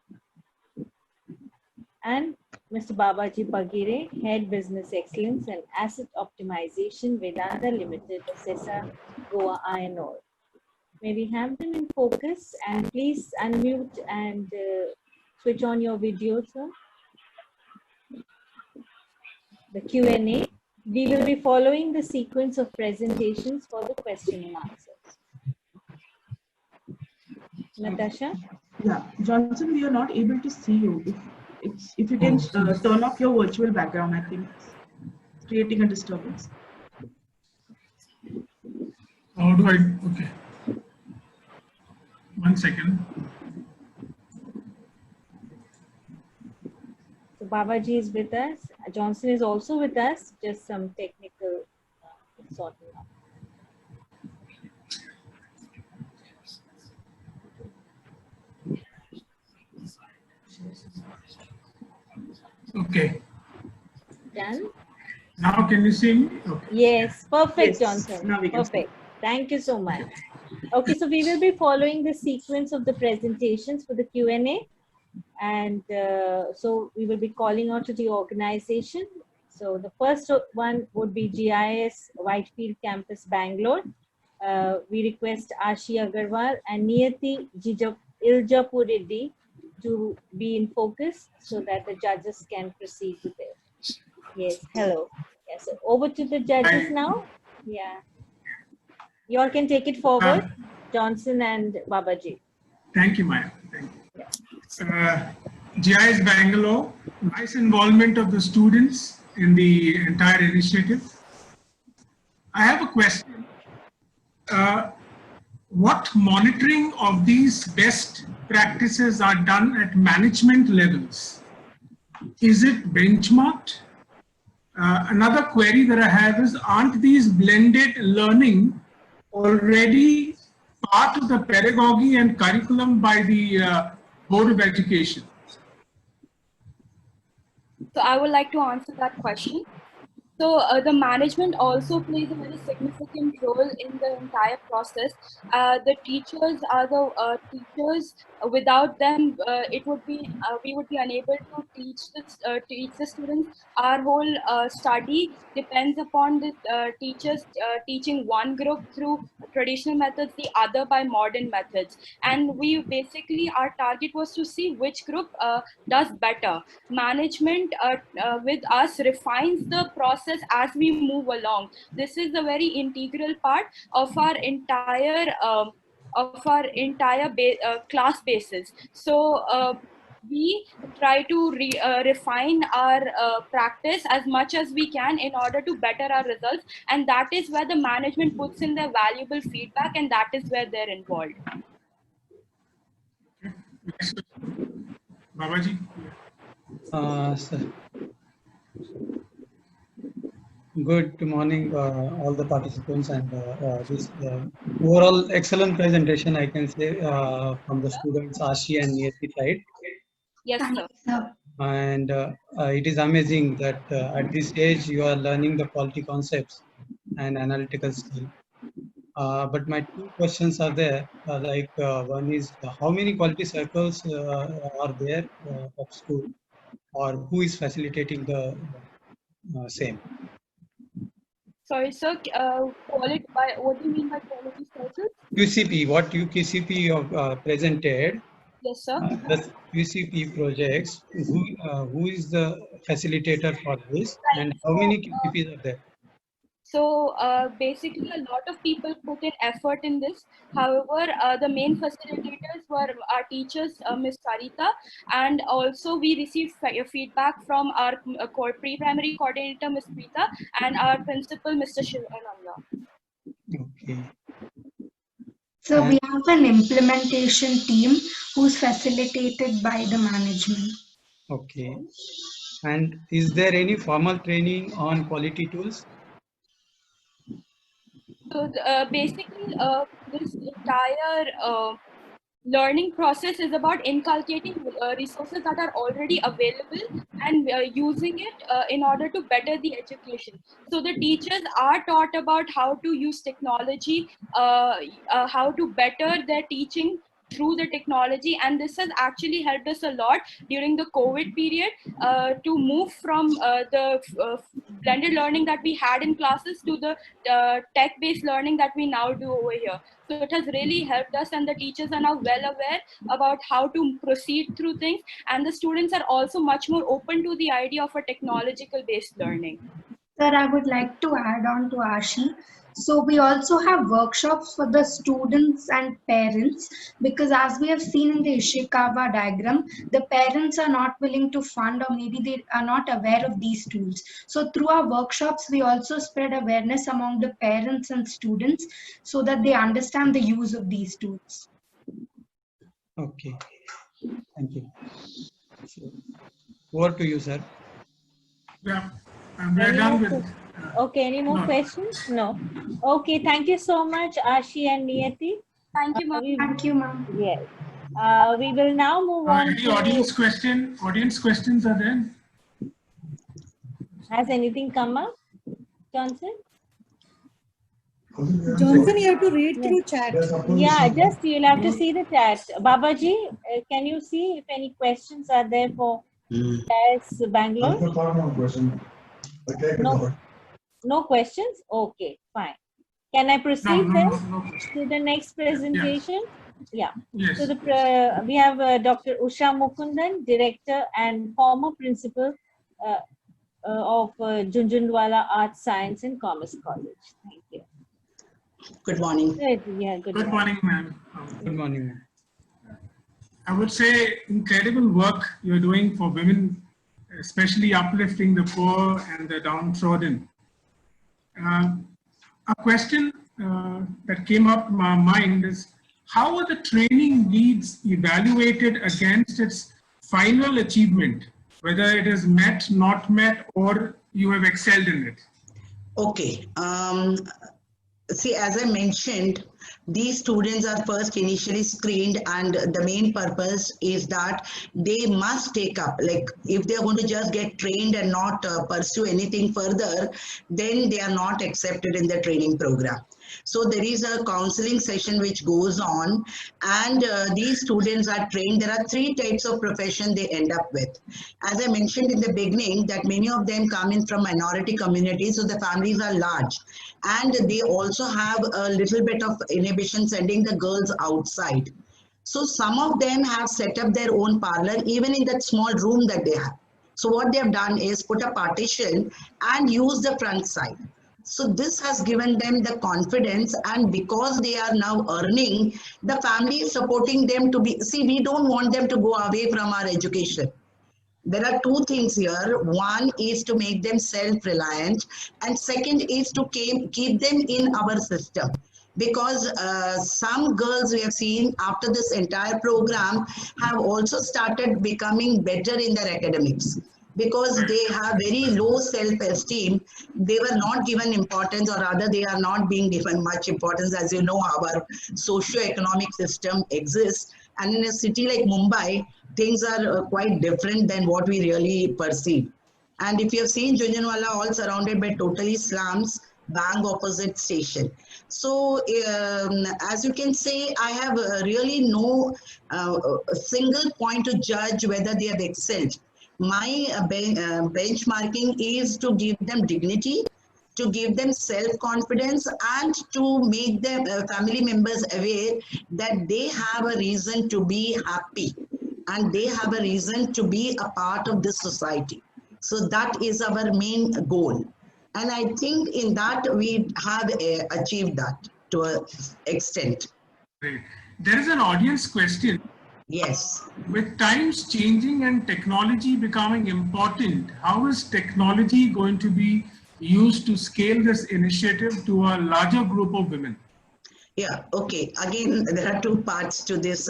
and Mr. Babaji Bagire, Head Business Excellence and Asset Optimization, Vedanta Limited, Sesa, Goa Iron Ore. May we have them in focus, and please unmute and switch on your video, sir. The Q&A. We will be following the sequence of presentations for the question and answers. Natasha? Yeah, Johnson, we are not able to see you. If you can turn off your virtual background, I think it's creating a disturbance. How do I? Okay. 1 second. So Babaji is with us. Johnson is also with us. Just some technical sorting out. Okay. Done? Now can you see me? Okay. Yes, perfect, Yes, Johnson. now we can Perfect. Thank you so much. Okay, so we will be following the sequence of the presentations for the Q&A. And so we will be calling out to the organization. So the first one would be GIS Whitefield Campus, Bangalore. We request Ashi Agarwal and Niyati Iljapur Reddy to be in focus so that the judges can proceed with it. Yes, hello. Yes, so over to the judges now. Yeah. You all can take it forward, Johnson and Babaji. Thank you, Maya. Thank you. GIS Bangalore, nice involvement of the students in the entire initiative. I have a question. What monitoring of these best practices are done at management levels? Is it benchmarked? Another query that I have is, aren't these blended learning already part of the pedagogy and curriculum by the Board of Education? So I would like to answer that question. So the management also plays a very significant role in the entire process. The teachers are the teachers. Without them, it would be we would be unable to teach the students. Our whole study depends upon the teachers teaching one group through traditional methods, the other by modern methods. And we basically, our target was to see which group does better. Management with us refines the process as we move along. This is a very integral part of our entire class basis. So we try to refine our practice as much as we can in order to better our results, and that is where the management puts in their valuable feedback, and that is where they're involved. Babaji? Good morning, all the participants, and this overall excellent presentation, I can say, from the students Ashi and Niyati side. Yes, sir. And it is amazing that at this age you are learning the quality concepts and analytical skill. But my two questions are there. One is, how many quality circles are there of school, or who is facilitating the same? Sorry, sir. What do you mean by quality circles? QCP, what QCP presented. Yes, sir. The QCP projects, who is the facilitator for this, and how many QCPs are there? So basically, a lot of people put in effort in this. However, the main facilitators were our teachers, Ms. Sarita, and also we received feedback from our pre-primary coordinator, Ms. Preeta, and our principal, Mr. Shivananda. Okay. So we have an implementation team who's facilitated by the management. Okay. And is there any formal training on quality tools? So basically, this entire learning process is about inculcating resources that are already available and using it in order to better the education. So the teachers are taught about how to use technology, how to better their teaching through the technology, and this has actually helped us a lot during the COVID period to move from the blended learning that we had in classes to the tech-based learning that we now do over here. So it has really helped us, and the teachers are now well aware about how to proceed through things, and the students are also much more open to the idea of a technological-based learning. Sir, I would like to add on to Ashi. So we also have workshops for the students and parents, because as we have seen in the Ishikawa diagram, the parents are not willing to fund, or maybe they are not aware of these tools. So through our workshops, we also spread awareness among the parents and students so that they understand the use of these tools. Okay, thank you. Over to you, sir. Yeah, we're done with. Okay, any more questions? No. Okay, thank you so much, Ashi and Niyati. Thank you, ma'am. Thank you, ma'am. Yes. We will now move on Any to... audience questions are there? Has anything come up, Johnson? Johnson, you have to read through chat. Yeah, just you'll have to see the chat. Babaji, can you see if any questions are there for GIS Bangalore? No questions? Okay, fine. Can I proceed then to the next presentation? Yeah. Yes. So we have Dr. Usha Mukundan, Director and former Principal of Junjunwala Arts, Science and Commerce College. Thank you. Good morning. Yeah, Good morning, ma'am. Good morning, ma'am. I would say incredible work you're doing for women, especially uplifting the poor and the downtrodden. A question that came up in my mind is, how are the training needs evaluated against its final achievement, whether it is met, not met, or you have excelled in it? Okay. See, as I mentioned, these students are first initially screened, and the main purpose is that they must take up, like if they're going to just get trained and not pursue anything further, then they are not accepted in the training program. So there is a counseling session which goes on, and these students are trained. There are 3 types of profession they end up with. As I mentioned in the beginning, that many of them come in from minority communities, so the families are large, and they also have a little bit of inhibition sending the girls outside. So some of them have set up their own parlor, even in that small room that they have. So what they have done is put a partition and use the front side. So this has given them the confidence, and because they are now earning, the family is supporting them to be, see, we don't want them to go away from our education. There are 2 things here. One is to make them self-reliant, and second is to keep them in our system. Because some girls we have seen after this entire program have also started becoming better in their academics. Because they have very low self-esteem, they were not given importance, or rather they are not being given much importance. As you know, our socio-economic system exists, and in a city like Mumbai, things are quite different than what we really perceive. And if you have seen Junjunwala, all surrounded by totally slums, bank opposite station. So as you can say, I have really no single point to judge whether they have excelled. My benchmarking is to give them dignity, to give them self-confidence, and to make them family members aware that they have a reason to be happy and they have a reason to be a part of this society. So that is our main goal. And I think in that we have achieved that to an extent. Great. There is an audience question. Yes. With times changing and technology becoming important, how is technology going to be used to scale this initiative to a larger group of women? Yeah, okay. Again, there are 2 parts to this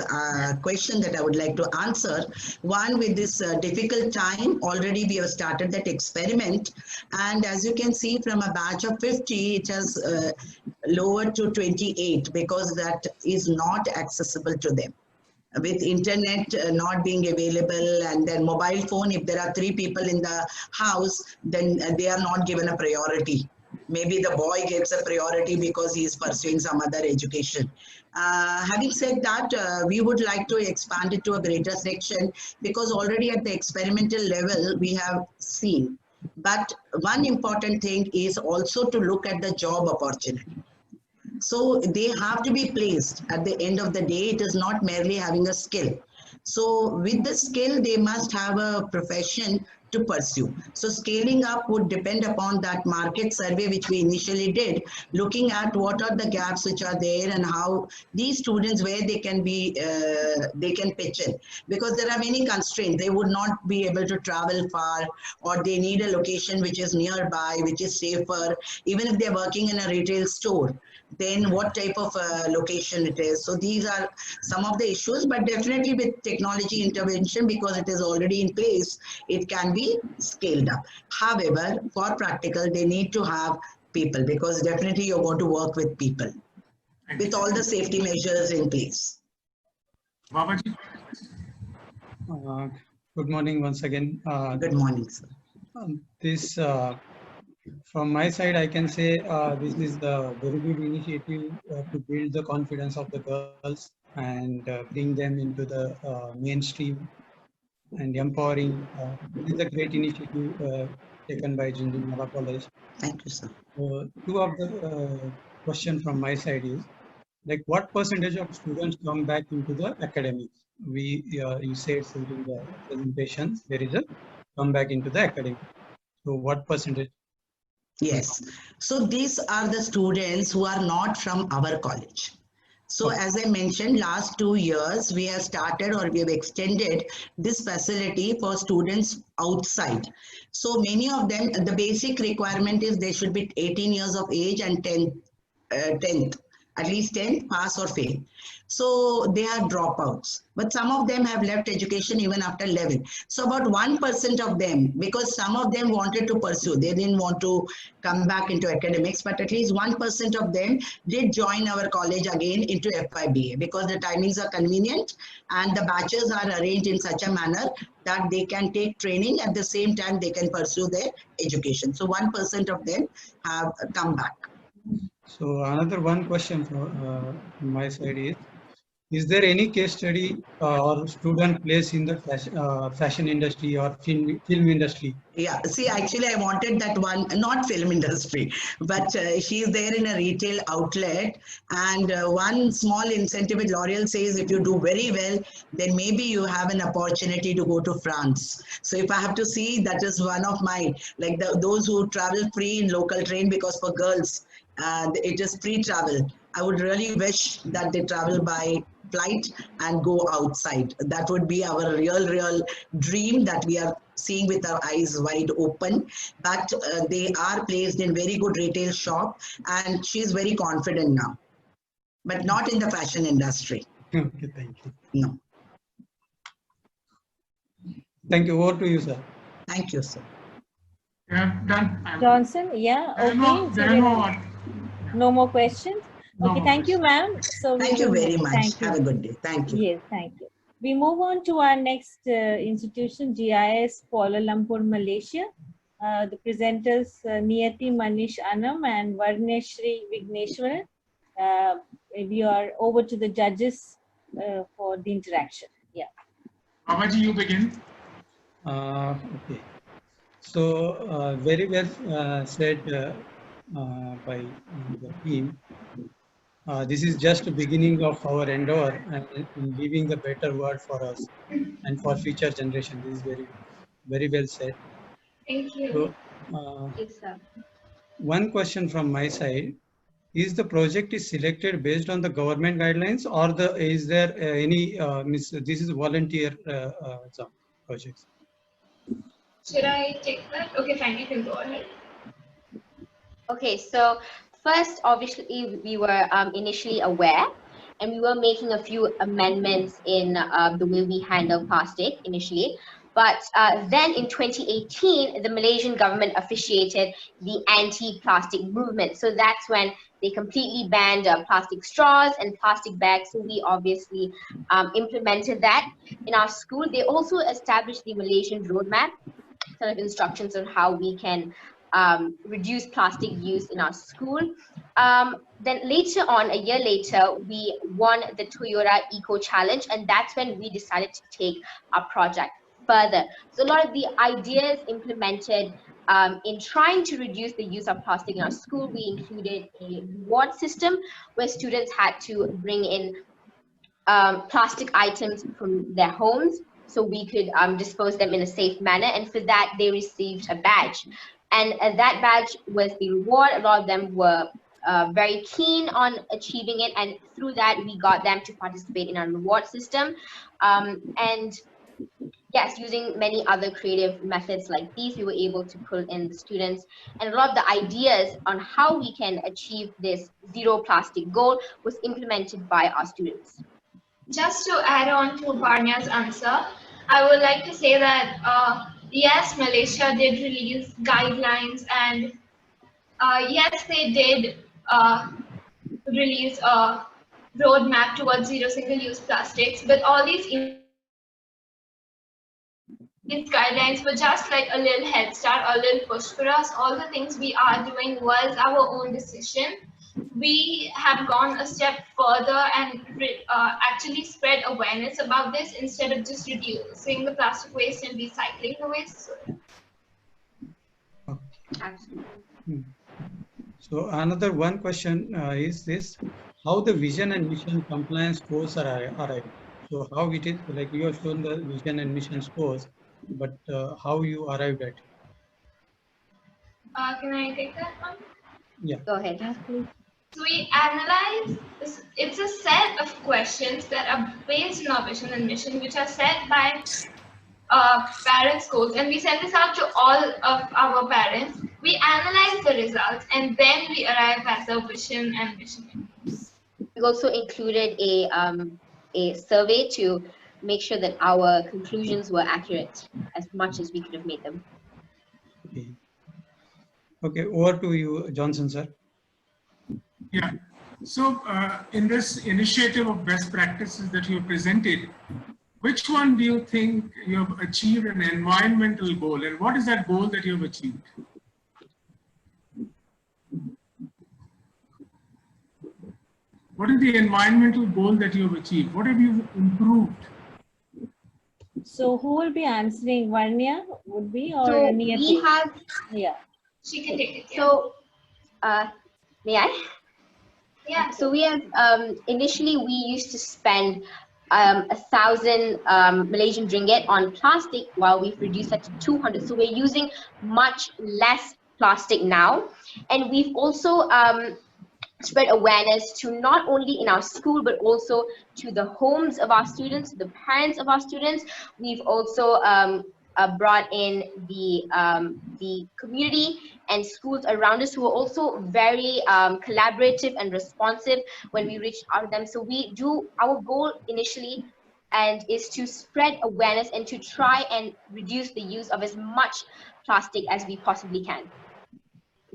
question that I would like to answer. One, with this difficult time, already we have started that experiment. And as you can see, from a batch of 50, it has lowered to 28 because that is not accessible to them. With internet not being available, and then mobile phone, if there are 3 people in the house, then they are not given a priority. Maybe the boy gets a priority because he is pursuing some other education. Having said that, we would like to expand it to a greater section, because already at the experimental level we have seen. But one important thing is also to look at the job opportunity. So they have to be placed at the end of the day. It is not merely having a skill. So with the skill, they must have a profession to pursue. So scaling up would depend upon that market survey which we initially did, looking at what are the gaps which are there and how these students, where they can be, they can pitch in. Because there are many constraints. They would not be able to travel far, or they need a location which is nearby, which is safer. Even if they're working in a retail store, then what type of location it is. So these are some of the issues, but definitely with technology intervention, because it is already in place, it can be scaled up. However, for practical, they need to have people, because definitely you're going to work with people with all the safety measures in place. Babaji. Good morning once again. Good morning, sir. This from my side, I can say this is the very good initiative to build the confidence of the girls and bring them into the mainstream and empowering. This is a great initiative taken by Junjunwala College. Thank you, sir. 2 of the question from my side is, like, what percentage of students come back into the academics? You said during the presentation there is a come back into the academics. So what percentage? Yes. So these are the students who are not from our college. So as I mentioned, last 2 years, we have started or we have extended this facility for students outside. So many of them, the basic requirement is they should be 18 years of age and 10th, at least 10th, pass or fail. So they are dropouts, but some of them have left education even after 11. So about 1% of them, because some of them wanted to pursue, they didn't want to come back into academics, but at least 1% of them did join our college again into FYBA because the timings are convenient and the batches are arranged in such a manner that they can take training at the same time they can pursue their education. So 1% of them have come back. So another one question from my side is there any case study or student placed in the fashion industry or film industry? Yeah, see, actually, I wanted that one, not film industry, but she's there in a retail outlet. And one small incentive with L'Oreal says if you do very well, then maybe you have an opportunity to go to France. So if I have to see, that is one of my, like those who travel free in local train, because for girls, it is free travel. I would really wish that they travel by flight and go outside. That would be our real dream that we are seeing with our eyes wide open. But they are placed in very good retail shop and she is very confident now, but not in the fashion industry. Okay, thank you. No. Thank you. Over to you, sir. Thank you, sir. Yeah, done. Johnson, yeah, okay. No more questions? Okay, thank you, ma'am. So thank you very much. Have a good day. Thank you. Yes, thank you. We move on to our next institution, GIS Kuala Lumpur, Malaysia. The presenters, Niyati Manish Anam and Varneshri Vigneshwaran. We are over to the judges for the interaction. Yeah. Babaji, you begin. Okay. So very well said by the team. This is just the beginning of our endeavor and in leaving a better world for us and for future generation. This is very well said. Thank you. So, one question from my side: is the project is selected based on the government guidelines, or is there any? This is volunteer projects. Should I take that? Okay, fine. You can go ahead. Okay, so first, obviously, we were initially aware and we were making a few amendments in the way we handle plastic initially. But then in 2018, the Malaysian government officiated the anti-plastic movement. So that's when they completely banned plastic straws and plastic bags. So we obviously implemented that in our school. They also established the Malaysian roadmap, sort of instructions on how we can reduce plastic use in our school. Then later on, a year later, we won the Toyota Eco Challenge, and that's when we decided to take our project further. So a lot of the ideas implemented in trying to reduce the use of plastic in our school, we included a reward system where students had to bring in plastic items from their homes so we could dispose them in a safe manner, and for that they received a badge. And that badge was the reward. A lot of them were very keen on achieving it, and through that we got them to participate in our reward system. And yes, using many other creative methods like these, we were able to pull in the students, and a lot of the ideas on how we can achieve this zero plastic goal was implemented by our students. Just to add on to Varnya's answer, I would like to say that yes, Malaysia did release guidelines, and yes, they did release a roadmap towards zero single-use plastics, but all these guidelines were just like a little head start, a little push for us. All the things we are doing was our own decision. We have gone a step further and actually spread awareness about this instead of just reducing the plastic waste and recycling the waste. So another one question is this: how the vision and mission compliance scores are arrived? So how it is, like you have shown the vision and mission scores, but how you arrived at it? Can I take that one? Yeah. Go ahead. So we analyze, it's a set of questions that are based on our vision and mission, which are set by parent schools, and we send this out to all of our parents. We analyze the results and then we arrive at the vision and mission. We also included a survey to make sure that our conclusions were accurate as much as we could have made them. Okay, over to you, Johnson, sir. Yeah. So in this initiative of best practices that you presented, which one do you think you have achieved an environmental goal, and what is that goal that you have achieved? What is the environmental goal that you have achieved? What have you improved? So who will be answering? Varnya would be, or So Niyati? we have, Yeah. She can take it. so may I? Yeah. So we have, initially we used to spend 1,000 Malaysian ringgit on plastic, while we've reduced that to 200. So we're using much less plastic now. And we've also spread awareness to not only in our school, but also to the homes of our students, the parents of our students. We've also brought in the community and schools around us who are also very collaborative and responsive when we reach out to them. So we do, our goal initially is to spread awareness and to try and reduce the use of as much plastic as we possibly can.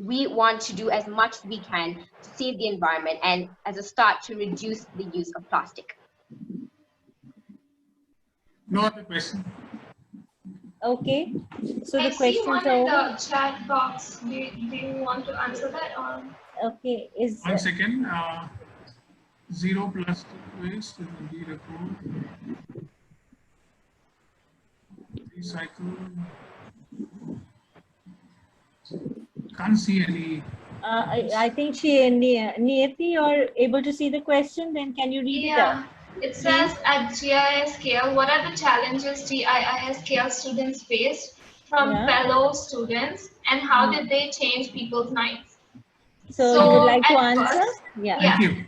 We want to do as much as we can to save the environment and as a start to reduce the use of plastic. No other question. Okay. So I the see questions one are in over. the chat box. Do you want to answer that, or? Okay. Is 1 second. 0 plastic waste will be removed. Recycle. Can't see any. I think Niyati, you're able to see the question. Then can you read it out? It says at GISKL, what are the challenges GISKL students faced from fellow students, and how did they change people's minds? So you would like to at answer? first- Yeah. Thank you.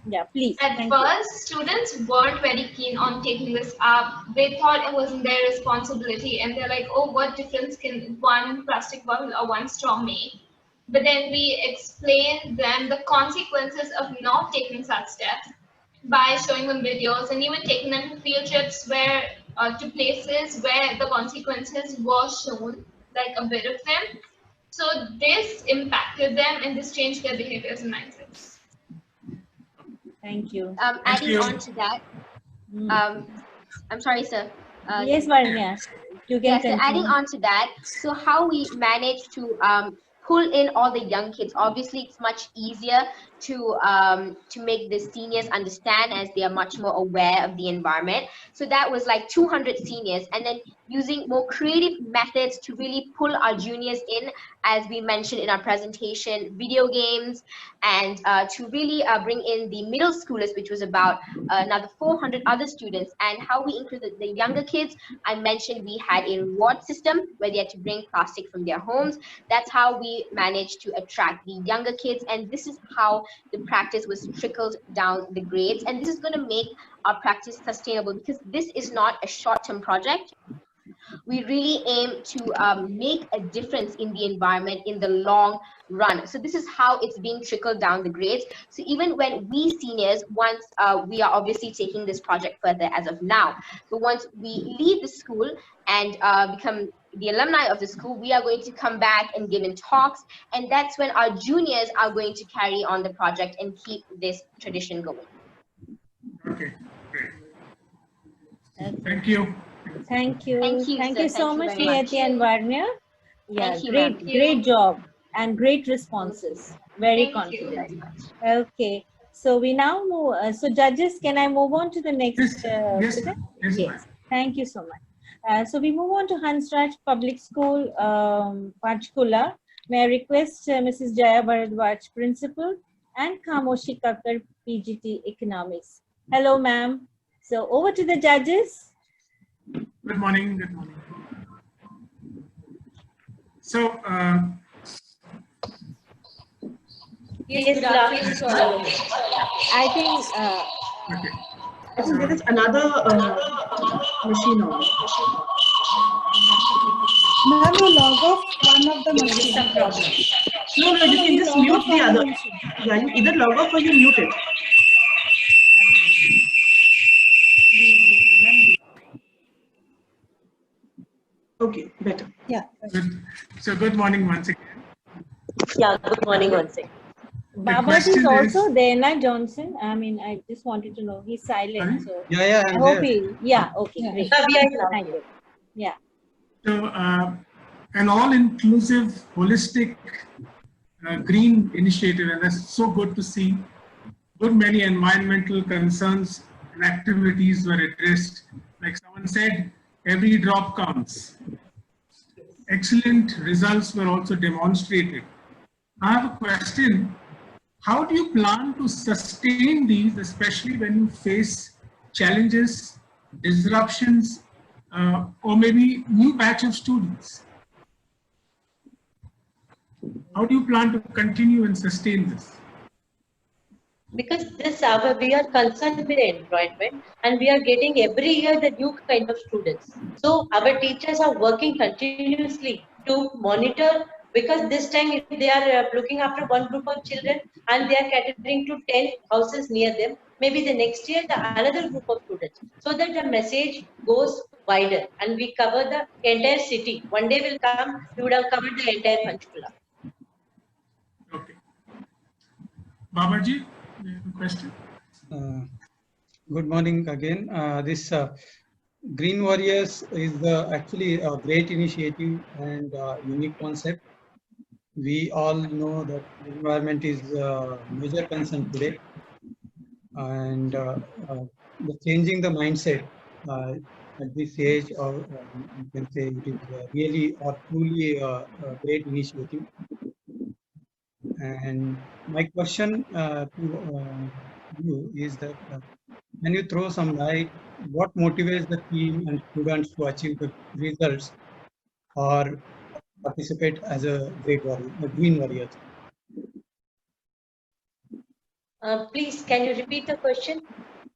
Yeah, please. At Thank first, students weren't very keen on taking this up. They thought it wasn't their responsibility, and they're like, oh, what difference can one plastic bottle or one straw make? But then we explained them the consequences of not taking such steps by showing them videos and even taking them to field trips where to places where the consequences were shown, like a bit of them. So this impacted them and this changed their behaviors and mindsets. Thank you. Adding on to that, I'm sorry, sir. Yes, Varnya. You can Yes, so continue. adding on to that, so how we manage to pull in all the young kids. Obviously, it's much easier to make the seniors understand, as they are much more aware of the environment. So that was like 200 seniors, and then using more creative methods to really pull our juniors in, as we mentioned in our presentation, video games, and to really bring in the middle schoolers, which was about another 400 other students. And how we included the younger kids, I mentioned we had a reward system where they had to bring plastic from their homes. That's how we managed to attract the younger kids, and this is how the practice was trickled down the grades. And this is going to make our practice sustainable, because this is not a short-term project. We really aim to make a difference in the environment in the long run. So this is how it's being trickled down the grades. So even when we seniors, once we are obviously taking this project further as of now, but once we leave the school and become the alumni of the school, we are going to come back and give in talks, and that's when our juniors are going to carry on the project and keep this tradition going. Okay, great. Thank you. Thank you. Thank you, Thank sir. you so Thank you much, very much. Niyati and Varnya. Yeah, Thank you, great, ma'am. great job and great responses. Very Thank you confident. Okay, so we now move. So judges, can I move on to the next? Yes, student? yes, Yes. Thank you so much. So we move on to Hansraj Public School, Panchkula. May I request Mrs. Jaya Bharadwaj, Principal, and Kamoshi Kakkar, PGT Economics. Hello, ma'am. So over to the judges. Good morning. Good morning. So Yes, good afternoon to all of you. I think Okay. I think there is another machine on. Ma'am, you log off one of the machines. Some problem. No, you can just mute the other. Yeah, you either log off or you mute it. Okay, better. Yeah. Good. So good morning once again. Yeah, good morning once again. Babaji is also there, na Johnson? I mean, I just wanted to know. He's silent, so Yeah, I I'm hope there. yeah, okay, great. We are now. Thank you. Yeah. So an all-inclusive, holistic green initiative, and that's so good to see. Good many environmental concerns and activities were addressed. Like someone said, every drop counts. Excellent results were also demonstrated. I have a question. How do you plan to sustain these, especially when you face challenges, disruptions, or maybe new batch of students? How do you plan to continue and sustain this? Because this we are concerned with the environment, and we are getting every year the new kind of students. So our teachers are working continuously to monitor, because this time if they are looking after one group of children and they are catering to 10 houses near them, maybe the next year the another group of students, so that the message goes wider and we cover the entire city. One day will come, we would have covered the entire Panchkula. Okay. Babaji, you have a question? Good morning again. This Green Warriors is actually a great initiative and unique concept. We all know that the environment is a major concern today, and changing the mindset at this age, or you can say it is really or truly a great initiative. And my question to you is that can you throw some light what motivates the team and students to achieve the results or participate as a green warrior? Please, can you repeat the question?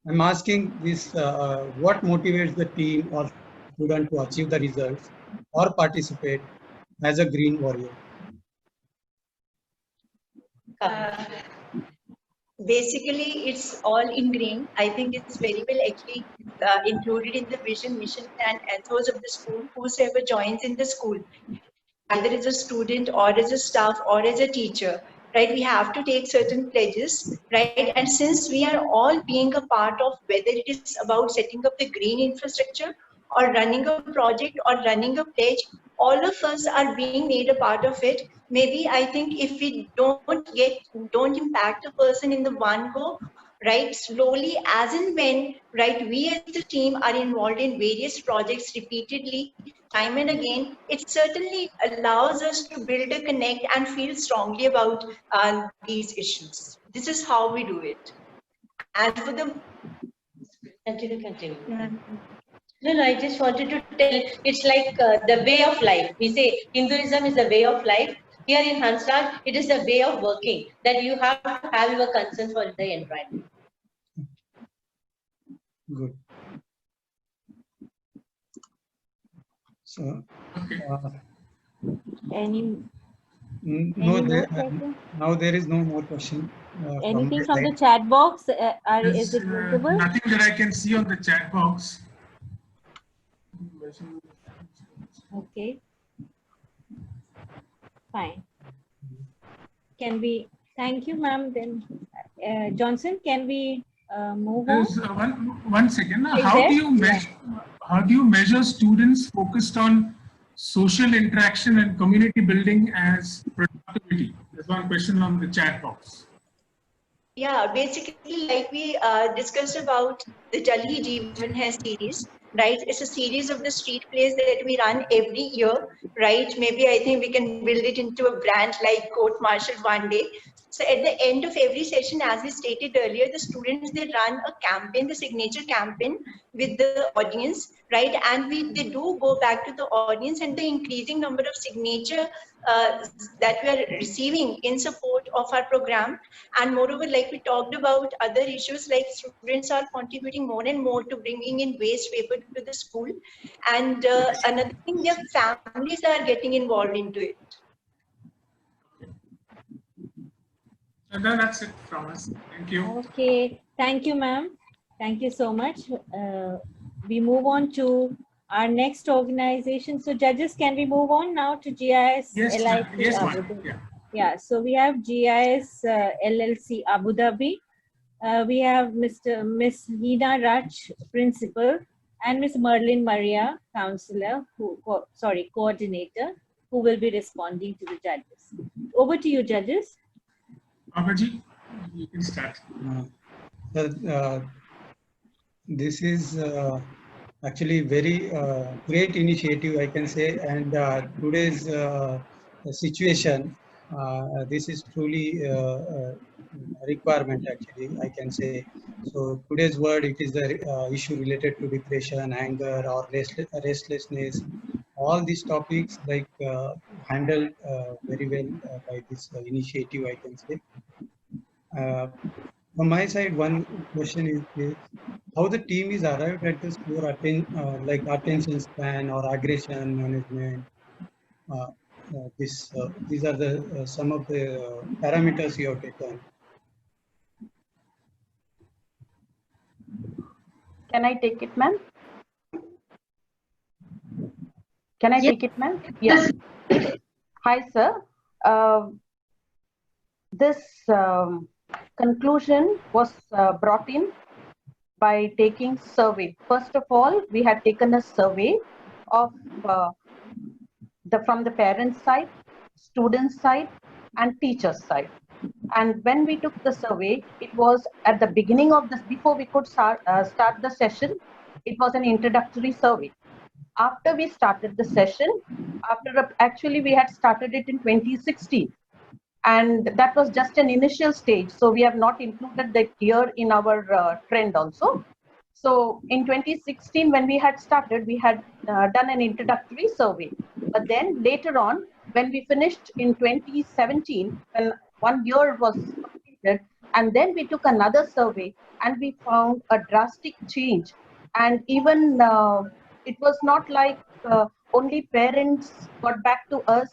I'm asking this: what motivates the team or student to achieve the results or participate as a green warrior? Basically, it's all in green. I think it's very well actually included in the vision, mission, and ethos of the school. Whosoever joins in the school, either as a student or as a staff or as a teacher, right? We have to take certain pledges, right? And since we are all being a part of, whether it is about setting up the green infrastructure or running a project or running a pledge, all of us are being made a part of it. Maybe I think if we don't impact a person in the one go, right, slowly, as and when, right, we as a team are involved in various projects repeatedly, time and again, it certainly allows us to build a connect and feel strongly about these issues. This is how we do it. And for the continue. No, I just wanted to tell, it's like the way of life. We say Hinduism is the way of life. Here in Hansraj, it is the way of working, that you have to have your concern for the environment. Good. So, now there is no more question. Anything from the chat box? Is it visible? Nothing that I can see on the chat box. Okay. Fine. Can we? Thank you, ma'am. Then, Johnson, can we move on? One second. How do you measure students focused on social interaction and community building as productivity? There's one question on the chat box. Yeah, basically, like we discussed about the Jal Hi Jeevan Hai series, right? It's a series of the street plays that we run every year, right? Maybe I think we can build it into a brand like Court Martial one day. So at the end of every session, as we stated earlier, the students, they run a campaign, the signature campaign with the audience, right? And they do go back to the audience, and the increasing number of signature that we are receiving in support of our program. And moreover, like we talked about other issues, like students are contributing more and more to bringing in waste paper to the school. And another thing, their families are getting involved into it. And then that's it from us. Thank you. Okay, thank you, ma'am. Thank you so much. We move on to our next organization. So judges, can we move on now to GIS Yes, LIC yes, Abu ma'am. Dhabi? Yeah. Yeah, so we have GIS LLC Abu Dhabi. We have Miss Hina Raj, principal, and Miss Merlin Maria, counselor, coordinator, who will be responding to the judges. Over to you, judges. Babaji, you can start. This is actually very great initiative, I can say, and today's situation, this is truly a requirement, actually, I can say. So today's world, it is the issue related to depression, anger, or restlessness. All these topics handled very well by this initiative, I can say. From my side, one question is this: how the team is arrived at the score like attention span or aggression management. These are the some of the parameters you have taken. Can I take it, ma'am? Can I take it, ma'am? Yes. Hi, sir. This conclusion was brought in by taking survey. First of all, we had taken a survey of from the parent side, student side, and teacher side. And when we took the survey, it was at the beginning of this, before we could start the session, it was an introductory survey. After we started the session, actually we had started it in 2016. And that was just an initial stage. So we have not included that here in our trend also. So in 2016, when we had started, we had done an introductory survey. But then later on, when we finished in 2017, when 1 year was completed, and then we took another survey and we found a drastic change. And even it was not like only parents got back to us.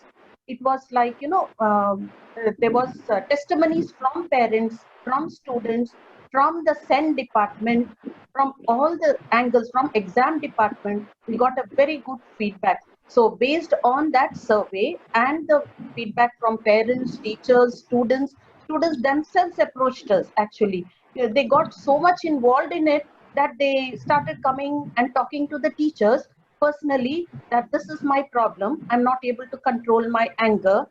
It was like, there was testimonies from parents, from students, from the SEN department, from all the angles, from exam department. We got a very good feedback. So based on that survey and the feedback from parents, teachers, students themselves approached us actually. They got so much involved in it that they started coming and talking to the teachers personally that this is my problem. I'm not able to control my anger.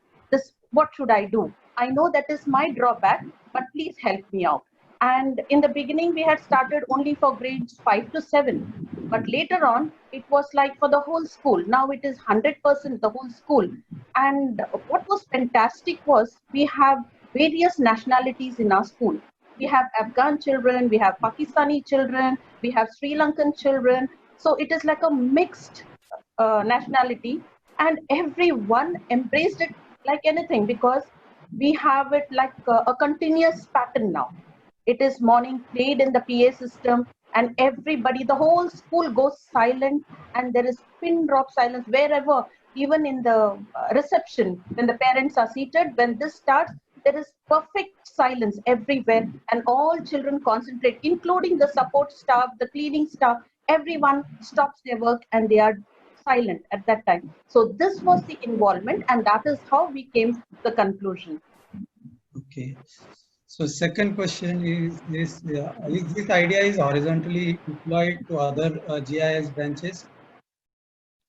What should I do? I know that is my drawback, but please help me out. And in the beginning, we had started only for grades 5 to 7. But later on, it was like for the whole school. Now it is 100% the whole school. And what was fantastic was we have various nationalities in our school. We have Afghan children, we have Pakistani children, we have Sri Lankan children. So it is like a mixed nationality, and everyone embraced it like anything, because we have it like a continuous pattern now. It is morning played in the PA system, and everybody, the whole school goes silent, and there is pin drop silence wherever, even in the reception, when the parents are seated, when this starts, there is perfect silence everywhere, and all children concentrate, including the support staff, the cleaning staff. Everyone stops their work and they are silent at that time. So this was the involvement, and that is how we came to the conclusion. Okay. So second question is this idea is horizontally deployed to other GIS branches?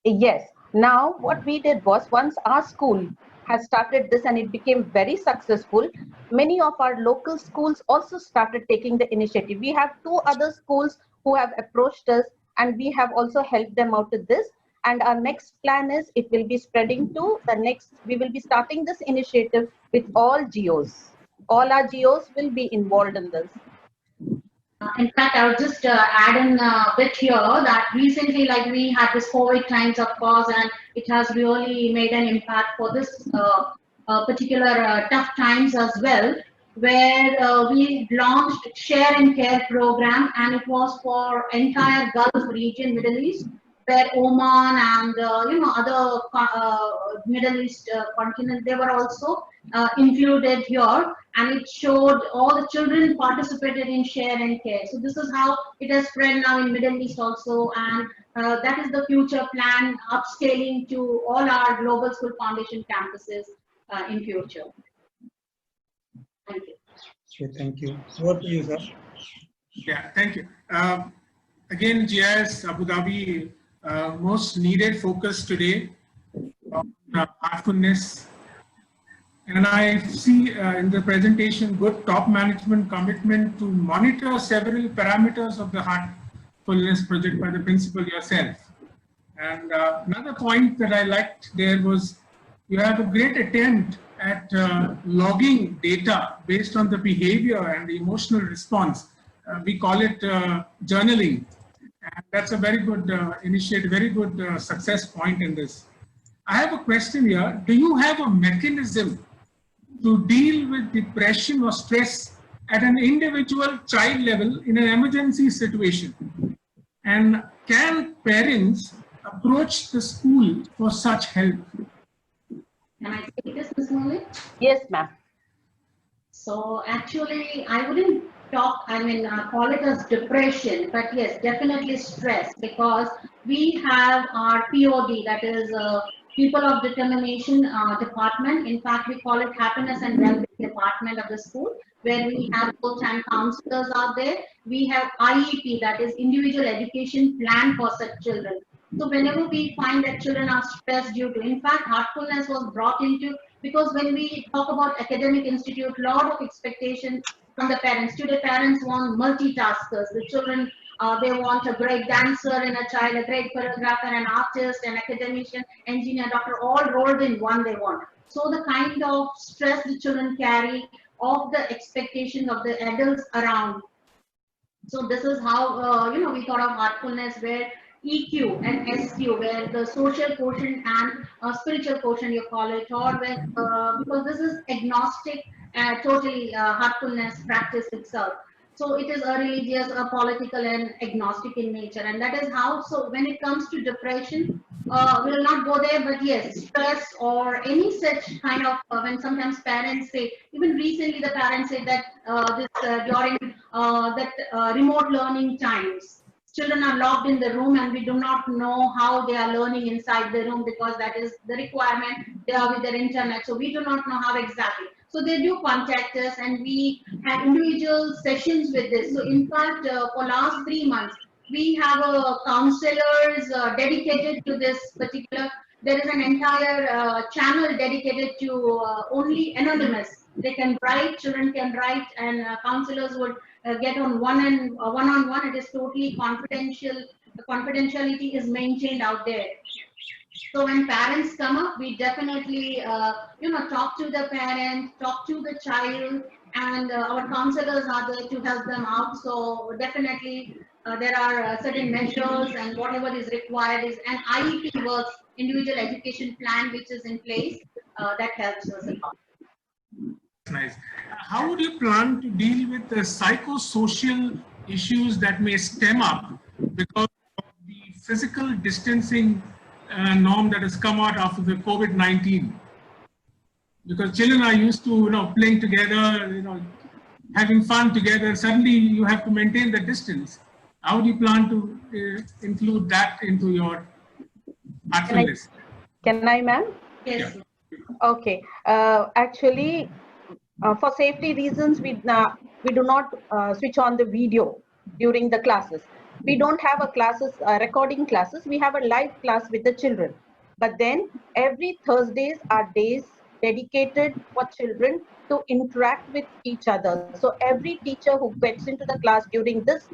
Yes. Now what we did was, once our school has started this and it became very successful, many of our local schools also started taking the initiative. We have 2 other schools who have approached us, and we have also helped them out with this. And our next plan is it will be spreading to the next, we will be starting this initiative with all GOs. all our GOs will be involved in this. In fact, I'll just add in a bit here that recently, like we had this COVID times, of course, and it has really made an impact for this particular tough times as well, where we launched Share and Care program, and it was for entire Gulf region, Middle East, where Oman and other Middle East continent, they were also included here, and it showed all the children participated in Share and Care. So this is how it has spread now in Middle East also, and that is the future plan, upscaling to all our Global School Foundation campuses in future. Thank you. Okay, thank you. Over to you, sir. Yeah, thank you. Again, GIS Abu Dhabi, most needed focus today on heartfulness. And I see in the presentation good top management commitment to monitor several parameters of the Heartfulness project by the principal yourself. And another point that I liked there was you have a great attempt at logging data based on the behavior and the emotional response. We call it journaling. And that's a very good initiative, very good success point in this. I have a question here. Do you have a mechanism to deal with depression or stress at an individual child level in an emergency situation? And can parents approach the school for such help? Can I take this, Ms. Murli? Yes, ma'am. So actually, I wouldn't call it as depression, but yes, definitely stress, because we have our POD, that is People of Determination department. In fact, we call it Happiness and Wellbeing department of the school, where we have full-time counselors out there. We have IEP, that is Individual Education Plan for such children. So whenever we find that children are stressed due to, in fact, heartfulness was brought into, because when we talk about academic institute, lot of expectations from the parents. Today, parents want multitaskers. The children, they want a great dancer in a child, a great choreographer, an artist, an academician, engineer, doctor, all rolled in one they want. So the kind of stress the children carry of the expectations of the adults around. So this is how, we thought of heartfulness, where EQ and SQ, where the social quotient and spiritual quotient, you call it, or where, because this is agnostic, totally heartfulness practice itself. So it is a religious, a political, and agnostic in nature, and that is how. So when it comes to depression, we will not go there, but yes, stress or any such kind of, when sometimes parents say, even recently the parents say that during remote learning times, children are locked in the room and we do not know how they are learning inside the room, because that is the requirement. They are with their internet, so we do not know how exactly. So they do contact us, and we have individual sessions with this. So in fact, for last 3 months, we have counselors dedicated to this particular. There is an entire channel dedicated to only anonymous. They can write, children can write, and counselors would get on one-on-one. It is totally confidential. The confidentiality is maintained out there. So when parents come up, we definitely, talk to the parent, talk to the child, and our counselors are there to help them out. So definitely there are certain measures, and whatever is required is an IEP works, individual education plan, which is in place, that helps us a lot. Nice. How would you plan to deal with the psychosocial issues that may stem up because of the physical distancing norm that has come out after the COVID-19? Because children are used to, playing together, having fun together. Suddenly you have to maintain the distance. How do you plan to include that into your heartfulness? Can I, ma'am? Yes. Yeah. Okay. Actually, for safety reasons, we do not switch on the video during the classes. We don't have a classes, recording classes. We have a live class with the children. But then every Thursdays are days dedicated for children to interact with each other. So every teacher who gets into the class during this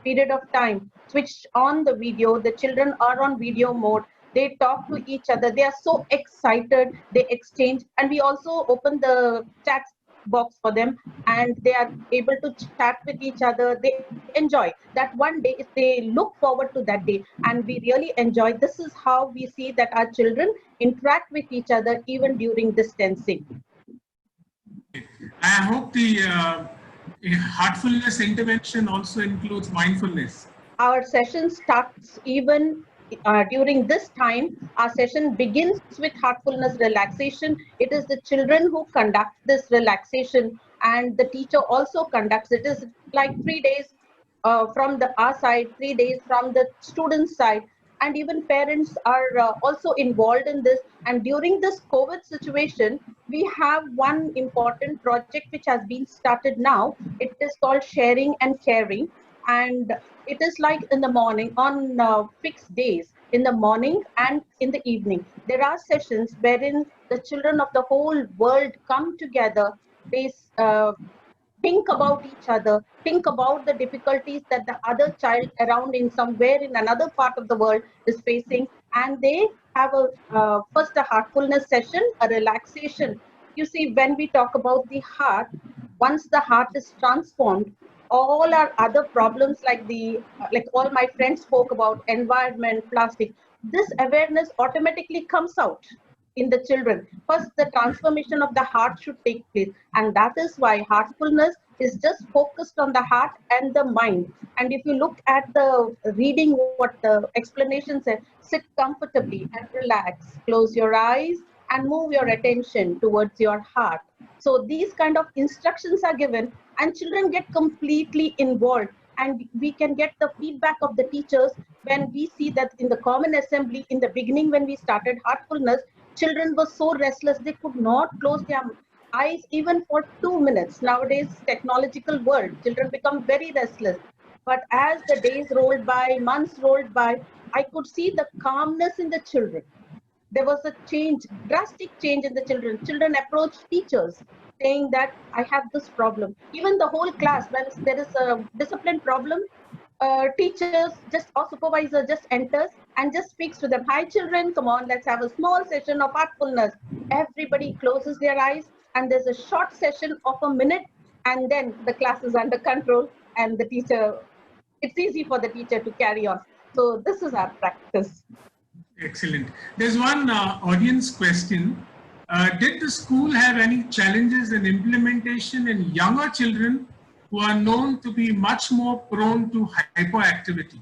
period of time, switch on the video. The children are on video mode. They talk to each other. They are so excited. They exchange. And we also open the chats box for them, and they are able to chat with each other. They enjoy that one day. If they look forward to that day, and we really enjoy. This is how we see that our children interact with each other even during distancing. I hope the heartfulness intervention also includes mindfulness. Our session starts even during this time. Our session begins with heartfulness relaxation. It is the children who conduct this relaxation, and the teacher also conducts. It is like 3 days from our side, 3 days from the students' side, and even parents are also involved in this. And during this COVID situation, we have one important project which has been started now. It is called Sharing and Caring, and it is like in the morning on fixed days, in the morning and in the evening. There are sessions wherein the children of the whole world come together. They think about each other, think about the difficulties that the other child around in somewhere in another part of the world is facing, and they have first a heartfulness session, a relaxation. You see, when we talk about the heart, once the heart is transformed, all our other problems like all my friends spoke about, environment, plastic, this awareness automatically comes out in the children. First, the transformation of the heart should take place, and that is why heartfulness is just focused on the heart and the mind. And if you look at the reading, what the explanation said, sit comfortably and relax, close your eyes and move your attention towards your heart. So these kind of instructions are given, and children get completely involved, and we can get the feedback of the teachers when we see that in the common assembly in the beginning when we started heartfulness, children were so restless they could not close their eyes even for 2 minutes. Nowadays, technological world, children become very restless. But as the days rolled by, months rolled by, I could see the calmness in the children. There was a change, drastic change in the children. Children approached teachers saying that I have this problem. Even the whole class, when there is a discipline problem, teachers or supervisor just enters and just speaks to them. Hi children, come on, let's have a small session of heartfulness. Everybody closes their eyes and there's a short session of a minute, and then the class is under control and the teacher, it's easy for the teacher to carry on. So this is our practice. Excellent. There's one audience question. Did the school have any challenges in implementation in younger children who are known to be much more prone to hyperactivity?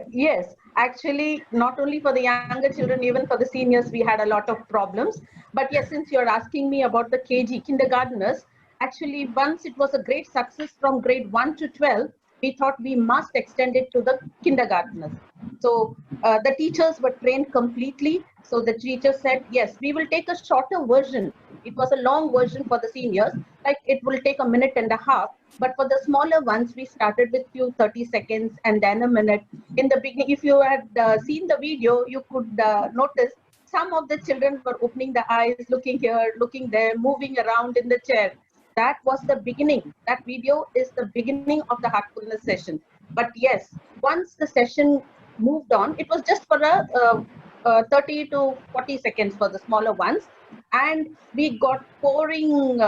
Yes, actually, not only for the younger children, even for the seniors, we had a lot of problems. But yes, since you're asking me about the KG, kindergarteners, actually, once it was a great success from grade 1 to 12, we thought we must extend it to the kindergarteners. So the teachers were trained completely. So the teacher said, yes, we will take a shorter version. It was a long version for the seniors, like it will take a minute and a half. But for the smaller ones, we started with few 30 seconds and then a minute. In the beginning, if you had seen the video, you could notice some of the children were opening the eyes, looking here, looking there, moving around in the chair. That was the beginning. That video is the beginning of the heartfulness session. But yes, once the session moved on, it was just for a 30 to 40 seconds for the smaller ones. And we got pouring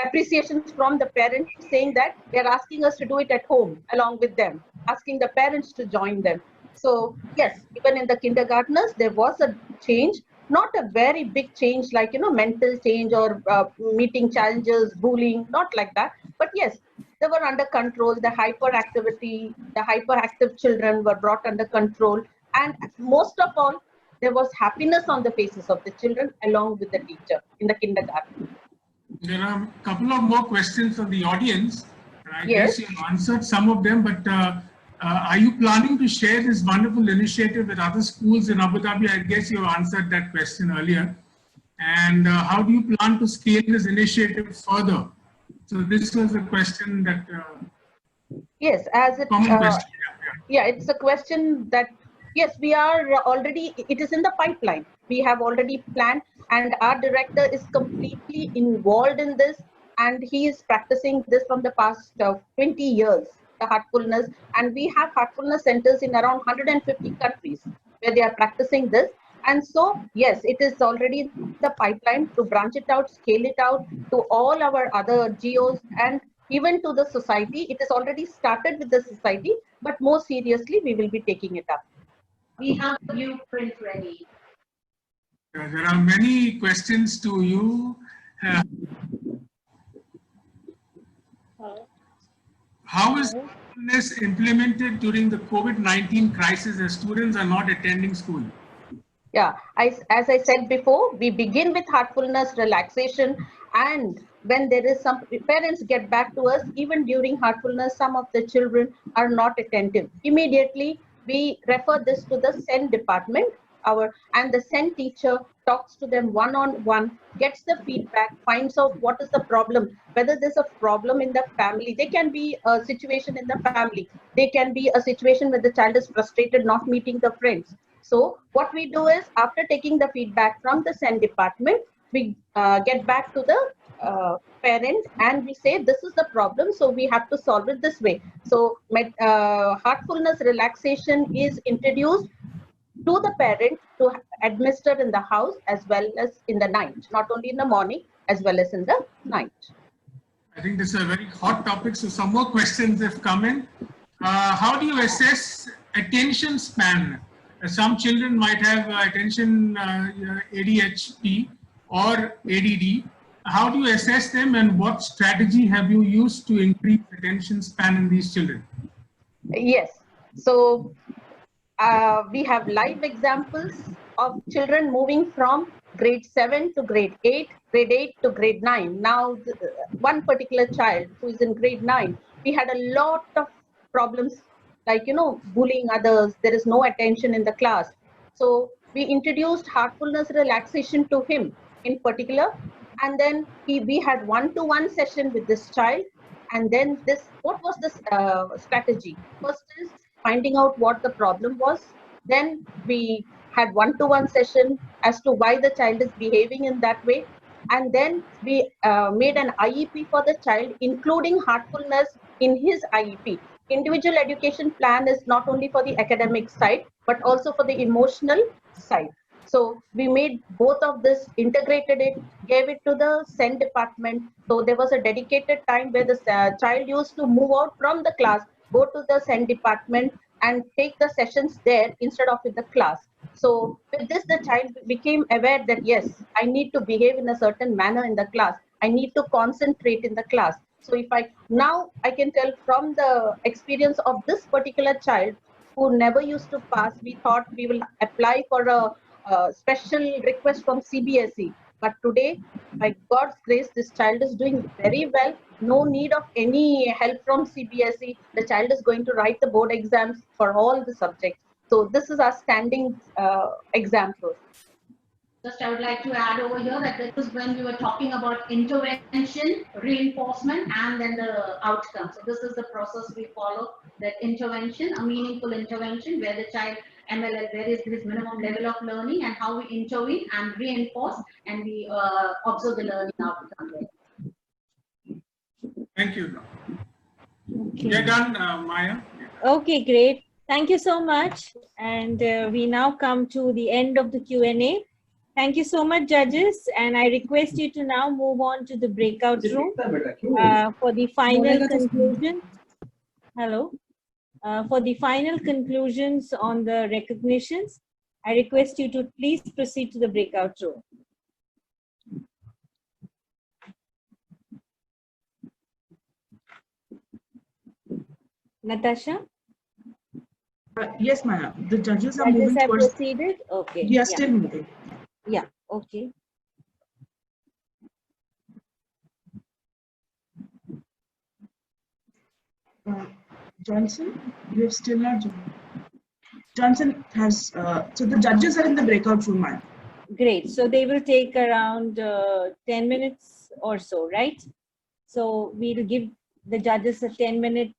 appreciations from the parents saying that they're asking us to do it at home along with them, asking the parents to join them. So yes, even in the kindergartners, there was a change. Not a very big change like, mental change or meeting challenges, bullying, not like that. But yes, they were under control. The hyperactivity, the hyperactive children were brought under control. And most of all, there was happiness on the faces of the children along with the teacher in the kindergarten. There are a couple of more questions from the audience. I Yes. guess you answered some of them, but are you planning to share this wonderful initiative with other schools in Abu Dhabi? I guess you answered that question earlier. And how do you plan to scale this initiative further? So this was a question that... Yes, as it, common question. yeah, it's a question that, yes, we are already, it is in the pipeline. We have already planned, and our director is completely involved in this, and he is practicing this from the past 20 years, the heartfulness. And we have heartfulness centers in around 150 countries where they are practicing this. And so, yes, it is already the pipeline to branch it out, scale it out to all our other geos and even to the society. It is already started with the society, but more seriously, we will be taking it up. We have a blueprint ready. There are many questions to you. How is mindfulness implemented during the COVID-19 crisis as students are not attending school? Yeah, as I said before, we begin with heartfulness, relaxation, and when there is some parents get back to us, even during heartfulness, some of the children are not attentive. Immediately, we refer this to the SEN department, and the SEN teacher talks to them one-on-one, gets the feedback, finds out what is the problem, whether there's a problem in the family. There can be a situation in the family. There can be a situation where the child is frustrated, not meeting the friends. So what we do is, after taking the feedback from the SEN department, we get back to the parent and we say, this is the problem, so we have to solve it this way. So heartfulness relaxation is introduced to the parent to administer in the house as well as in the night, not only in the morning as well as in the night. I think this is a very hot topic, so some more questions have come in. How do you assess attention span? Some children might have attention ADHD or ADD. How do you assess them, and what strategy have you used to increase attention span in these children? Yes, so we have live examples of children moving from grade 7 to grade 8, grade 8 to grade 9. Now, one particular child who is in grade 9, we had a lot of problems like, bullying others. There is no attention in the class. So we introduced heartfulness relaxation to him in particular. And then we had one-to-one session with this child. And then what was the strategy? First is finding out what the problem was. Then we had one-to-one session as to why the child is behaving in that way. And then we made an IEP for the child, including heartfulness in his IEP. Individual education plan is not only for the academic side, but also for the emotional side. So we made both of this, integrated it, gave it to the SEN department. So there was a dedicated time where the child used to move out from the class, go to the SEN department and take the sessions there instead of in the class. So with this, the child became aware that, yes, I need to behave in a certain manner in the class. I need to concentrate in the class. So now I can tell from the experience of this particular child who never used to pass, we thought we will apply for a special request from CBSE. But today, by God's grace, this child is doing very well. No need of any help from CBSE. The child is going to write the board exams for all the subjects. So this is our standing example. Just I would like to add over here that this is when we were talking about intervention, reinforcement, and then the outcome. So this is the process we follow, that intervention, a meaningful intervention where the child MLL, where is his minimum level of learning, and how we intervene and reinforce, and we observe the learning outcome there. Thank you. Okay. You're done, Maya. Okay, great. Thank you so much. And we now come to the end of the Q&A. Thank you so much, judges. And I request you to now move on to the breakout room for the final conclusion. Hello. For the final conclusions on the recognitions, I request you to please proceed to the breakout room. Natasha? Yes, Maya. The judges are Judges moving have towards. proceeded? Okay. We are still moving. Yeah, okay. Johnson, you have still not joined. Johnson has, so the judges are in the breakout room, Maya. Great. So they will take around 10 minutes or so, right? So we'll give the judges a 10-minute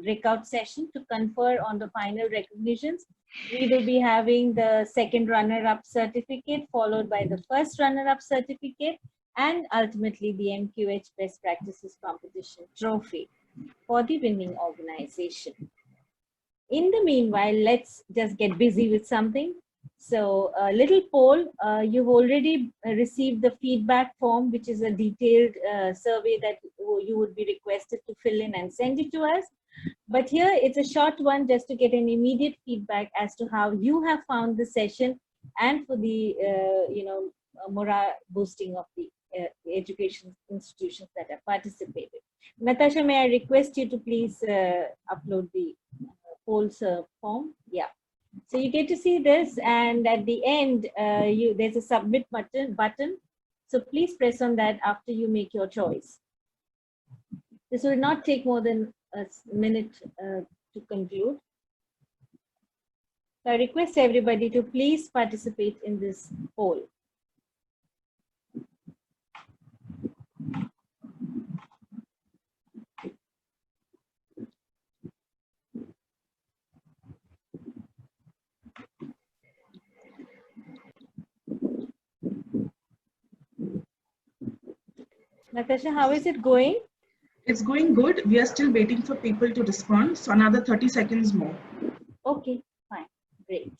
breakout session to confer on the final recognitions. We will be having the second runner-up certificate, followed by the first runner-up certificate, and ultimately the MQH Best Practices Competition trophy for the winning organization. In the meanwhile, let's just get busy with something. So a little poll, you've already received the feedback form, which is a detailed survey that you would be requested to fill in and send it to us. But here it's a short one just to get an immediate feedback as to how you have found the session and for the, morale boosting of the education institutions that have participated. Natasha, may I request you to please upload the polls form? Yeah. So you get to see this, and at the end, there's a submit button. So please press on that after you make your choice. This will not take more than a minute to conclude. So I request everybody to please participate in this poll. Natasha, how is it going? It's going good. We are still waiting for people to respond. So another 30 seconds more. Okay, fine. Great.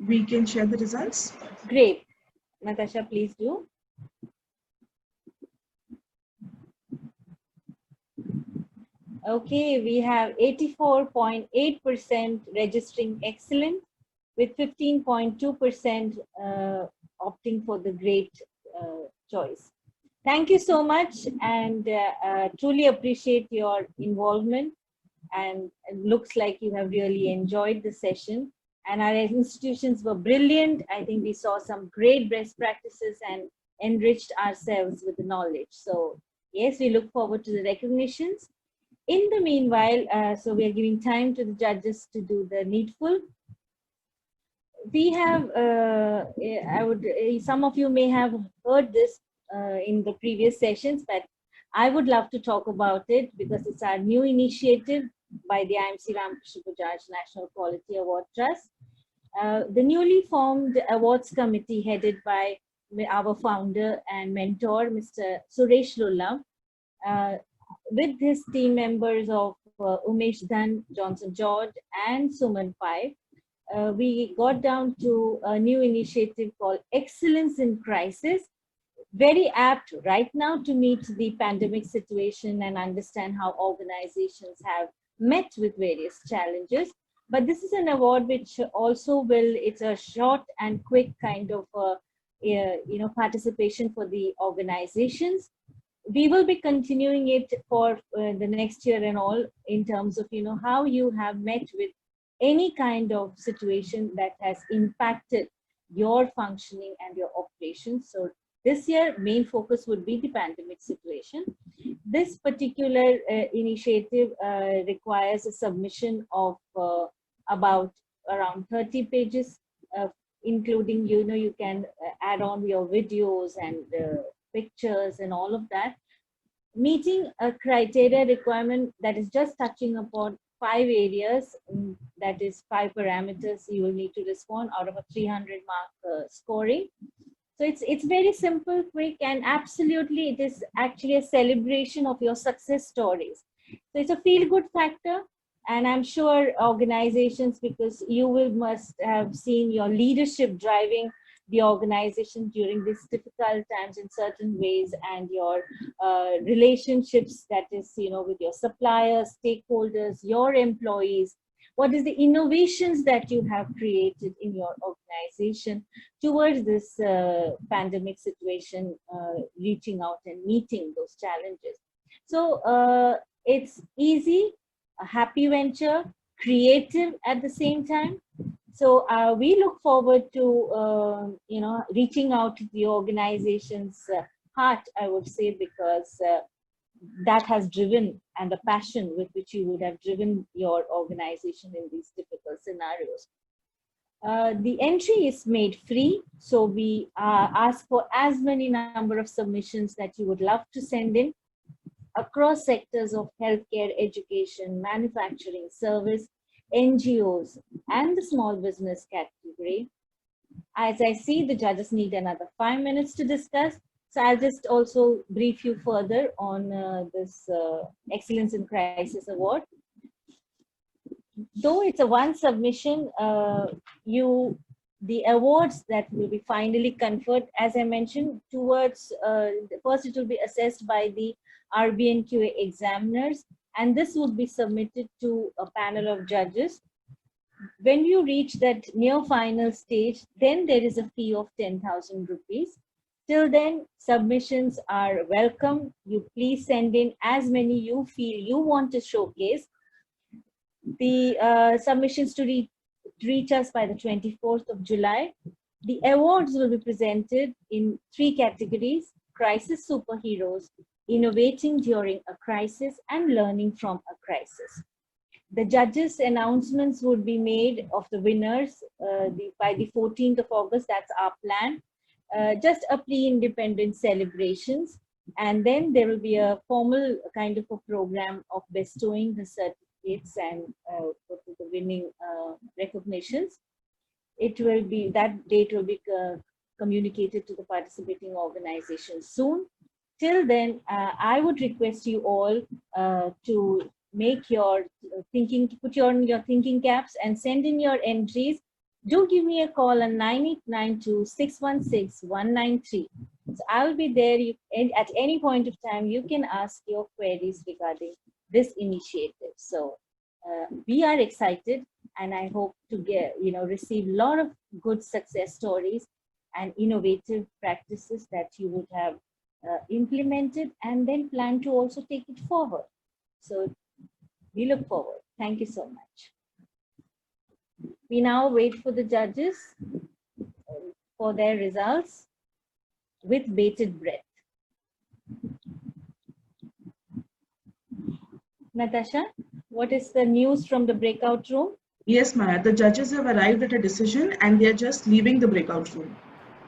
We can share the results. Great. Natasha, please do. Okay, we have 84.8% registering excellent, with 15.2% opting for the great choice. Thank you so much, and truly appreciate your involvement, and it looks like you have really enjoyed the session. And our institutions were brilliant. I think we saw some great best practices and enriched ourselves with the knowledge. So yes, we look forward to the recognitions. In the meanwhile, so we are giving time to the judges to do the needful. We have, some of you may have heard this in the previous sessions, but I would love to talk about it because it's our new initiative by the IMC Ramakrishna Bajaj National Quality Award Trust. The newly formed awards committee headed by our founder and mentor, Mr. Suresh Lulla, with his team members of Umesh Dhan, Johnson George, and Suman Pai, we got down to a new initiative called Excellence in Crisis, very apt right now to meet the pandemic situation and understand how organizations have met with various challenges. But this is an award which also will, it's a short and quick kind of participation for the organizations. We will be continuing it for the next year and all, in terms of how you have met with any kind of situation that has impacted your functioning and your operations. So this year, main focus would be the pandemic situation. This particular initiative requires a submission of about around 30 pages, including, you can add on your videos and pictures and all of that, meeting a criteria requirement that is just touching upon 5 areas, that is 5 parameters you will need to respond out of a 300-mark scoring. So it's very simple, quick, and absolutely it is actually a celebration of your success stories. So it's a feel-good factor, and I'm sure organizations, because you must have seen your leadership driving the organization during these difficult times in certain ways, and your relationships, that is, with your suppliers, stakeholders, your employees. What is the innovations that you have created in your organization towards this pandemic situation, reaching out and meeting those challenges? So it's easy, a happy venture, creative at the same time. So we look forward to, reaching out to the organization's heart, I would say, because that has driven, and the passion with which you would have driven your organization in these difficult scenarios. The entry is made free, so we ask for as many number of submissions that you would love to send in. across sectors of healthcare, education, manufacturing, service, NGOs, and the small business category. As I see, the judges need another 5 minutes to discuss. So I'll just also brief you further on this Excellence in Crisis Award. Though it's a one submission, the awards that will be finally conferred, as I mentioned, towards, first it will be assessed by the RBNQA examiners, and this would be submitted to a panel of judges. When you reach that near final stage, then there is a fee of 10,000 rupees. Till then, submissions are welcome. You please send in as many you feel you want to showcase. The submissions to reach us by the 24th of July. The awards will be presented in 3 categories: crisis superheroes, innovating during a crisis, and learning from a crisis. The judges' announcements would be made of the winners by the 14th of August. That's our plan. Just a pre-independent celebrations. And then there will be a formal kind of a program of bestowing the certificates and the winning recognitions. It will be, that date will be communicated to the participating organizations soon. Till then, I would request you all to make your thinking, to put your thinking caps and send in your entries. Do give me a call on 9892-616-193. So I'll be there. At any point of time, you can ask your queries regarding this initiative. So we are excited, and I hope to receive a lot of good success stories and innovative practices that you would have implemented and then plan to also take it forward. So we look forward. Thank you so much. We now wait for the judges for their results with bated breath. Natasha, what is the news from the breakout room? Yes, Maya, the judges have arrived at a decision and they are just leaving the breakout room.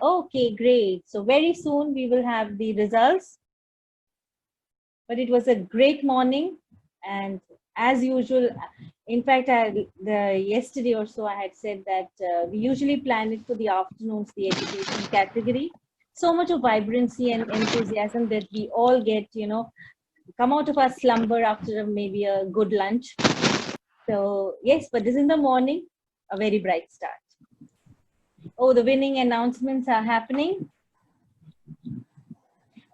Okay, great. So very soon we will have the results. But it was a great morning, and as usual, in fact, yesterday or so, I had said that we usually plan it for the afternoons, the education category. So much of vibrancy and enthusiasm that we all get, come out of our slumber after maybe a good lunch. So yes, but this is in the morning, a very bright start. Oh, the winning announcements are happening.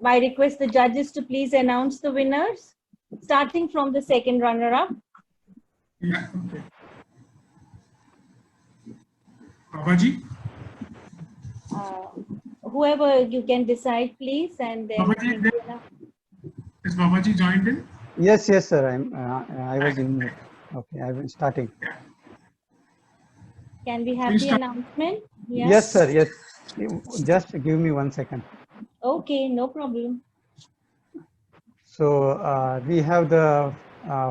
I request the judges to please announce the winners, starting from the second runner-up. Yeah, okay. Babaji? Whoever you can decide, please. And then Babaji, is Babaji joined in? Yes, sir. I was in. Okay, I'm starting. Can we have the announcement? Yeah. Yes, sir. Yes. Just give me 1 second. Okay, no problem. So we have the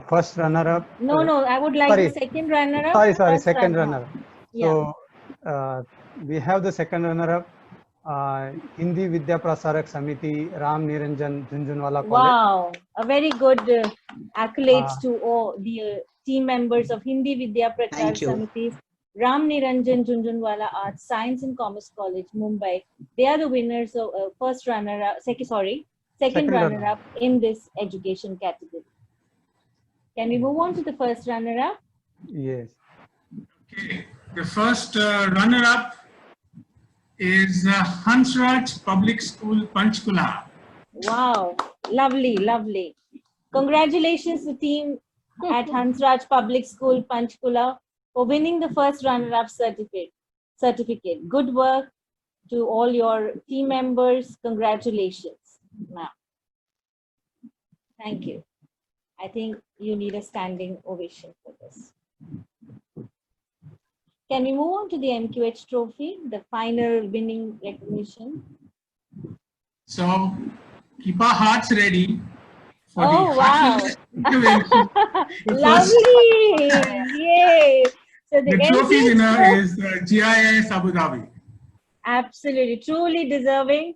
first runner-up. No, I would like the second runner-up. Sorry, second runner-up. Yeah. So we have the second runner-up, Hindi Vidya Prasarak Samiti, Ram Niranjan Jhunjhunwala College. Wow, a very good accolades to all the team members of Hindi Vidya Prasarak Samiti, Ram Niranjan Jhunjhunwala Arts, Science and Commerce College, Mumbai. They are the winners of first runner-up, second runner-up in this education category. Can we move on to the first runner-up? Yes. Okay, the first runner-up is Hansraj Public School, Panchkula. Wow, lovely, lovely. Congratulations to the team at Hansraj Public School, Panchkula, for winning the first runner-up certificate. Good work to all your team members. Congratulations. Now, thank you. I think you need a standing ovation for this. Can we move on to the MQH trophy, the final winning recognition? So keep our hearts ready for wow. the Lovely. Yay. So the trophy winner is GIS Abu Dhabi. Absolutely, truly deserving.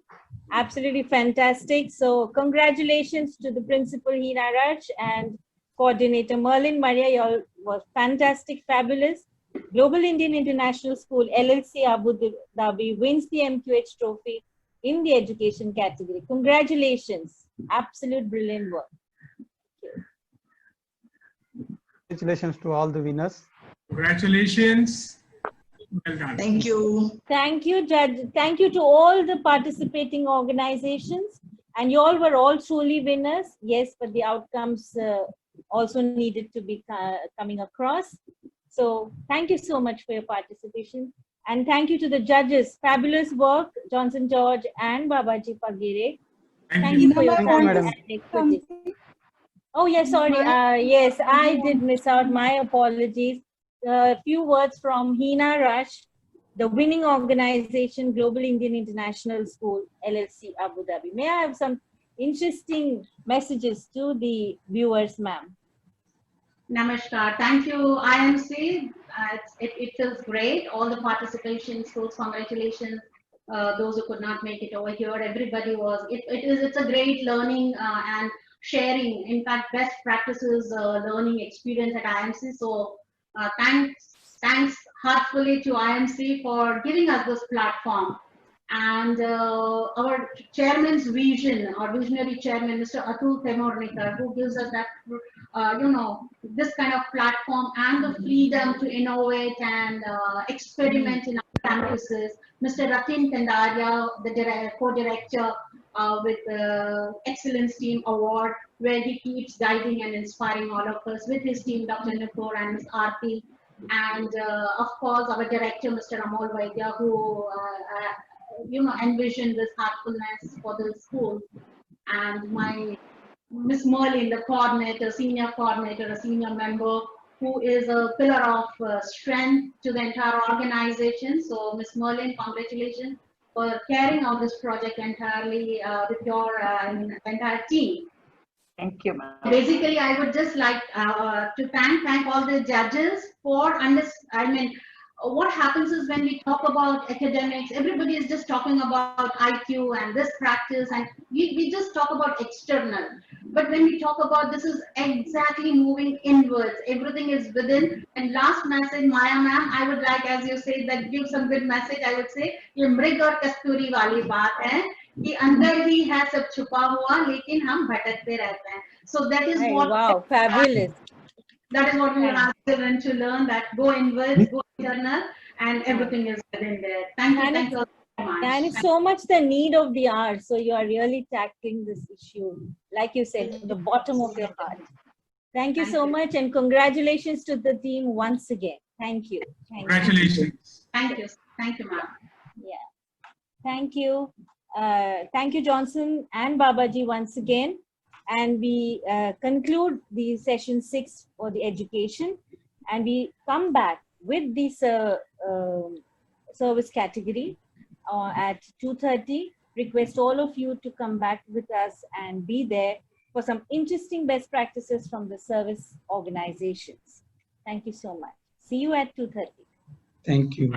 Absolutely fantastic. So congratulations to the principal Hina Raj and coordinator Merlin Maria. You all were fantastic, fabulous. Global Indian International School LLC Abu Dhabi wins the MQH trophy in the education category. Congratulations. Absolute brilliant work. Congratulations to all the winners. Congratulations. Well done. Thank you. Thank you, Judge. Thank you to all the participating organizations. And you all were all truly winners. Yes, but the outcomes also needed to be coming across. So thank you so much for your participation. And thank you to the judges. Fabulous work, Johnson George and Babaji Pagire. Thank you for your time and expertise. Oh, yes, sorry. Yes, I did miss out. My apologies. A few words from Hina Rush, the winning organization, Global Indian International School, LLC, Abu Dhabi. May I have some interesting messages to the viewers, ma'am? Namaskar. Thank you, IMC. It feels great. All the participation schools, congratulations. Those who could not make it over here, everybody was. It's a great learning and sharing. In fact, best practices learning experience at IMC. So thanks heartfully to IMC for giving us this platform. And our chairman's vision, our visionary chairman, Mr. Atul Temurnikar, who gives us that, this kind of platform and the freedom to innovate and experiment in our campuses. Mr. Ratin Kandaria, the co-director with the Excellence Team Award, where he keeps guiding and inspiring all of us with his team, Dr. Nupur and Ms. Aarti. And of course, our director, Mr. Amol Vaidya, who envisioned this heartfulness for the school, and my Miss Merlin, the coordinator, a senior member, who is a pillar of strength to the entire organization. So Miss Merlin, congratulations for carrying out this project entirely with your entire team. Thank you, ma'am. Basically, I would just like to thank all the judges for what happens is when we talk about academics, everybody is just talking about IQ and this practice, and we just talk about external. But when we talk about this is exactly moving inwards, everything is within. And last message, Maya ma'am, I would like, as you say, that give some good message. I would say, ये मृग और कस्तूरी वाली बात है कि अंदर ही है सब छुपा हुआ, लेकिन हम भटकते रहते हैं. So that is what. Wow, fabulous. That is what we want our children to learn, that go inwards, go internal, and everything is within there. Thank you so much. And it's so much the need of the hour. So you are really tackling this issue, like you said, from the bottom of your heart. Thank you so much, and congratulations to the team once again. Thank you. Congratulations. Thank you. Thank you, ma'am. Yeah. Thank you. Thank you, Johnson and Babaji, once again. And we conclude the session 6 for the education, and we come back with this service category at 2:30. Request all of you to come back with us and be there for some interesting best practices from the service organizations. Thank you so much. See you at 2:30. Thank you.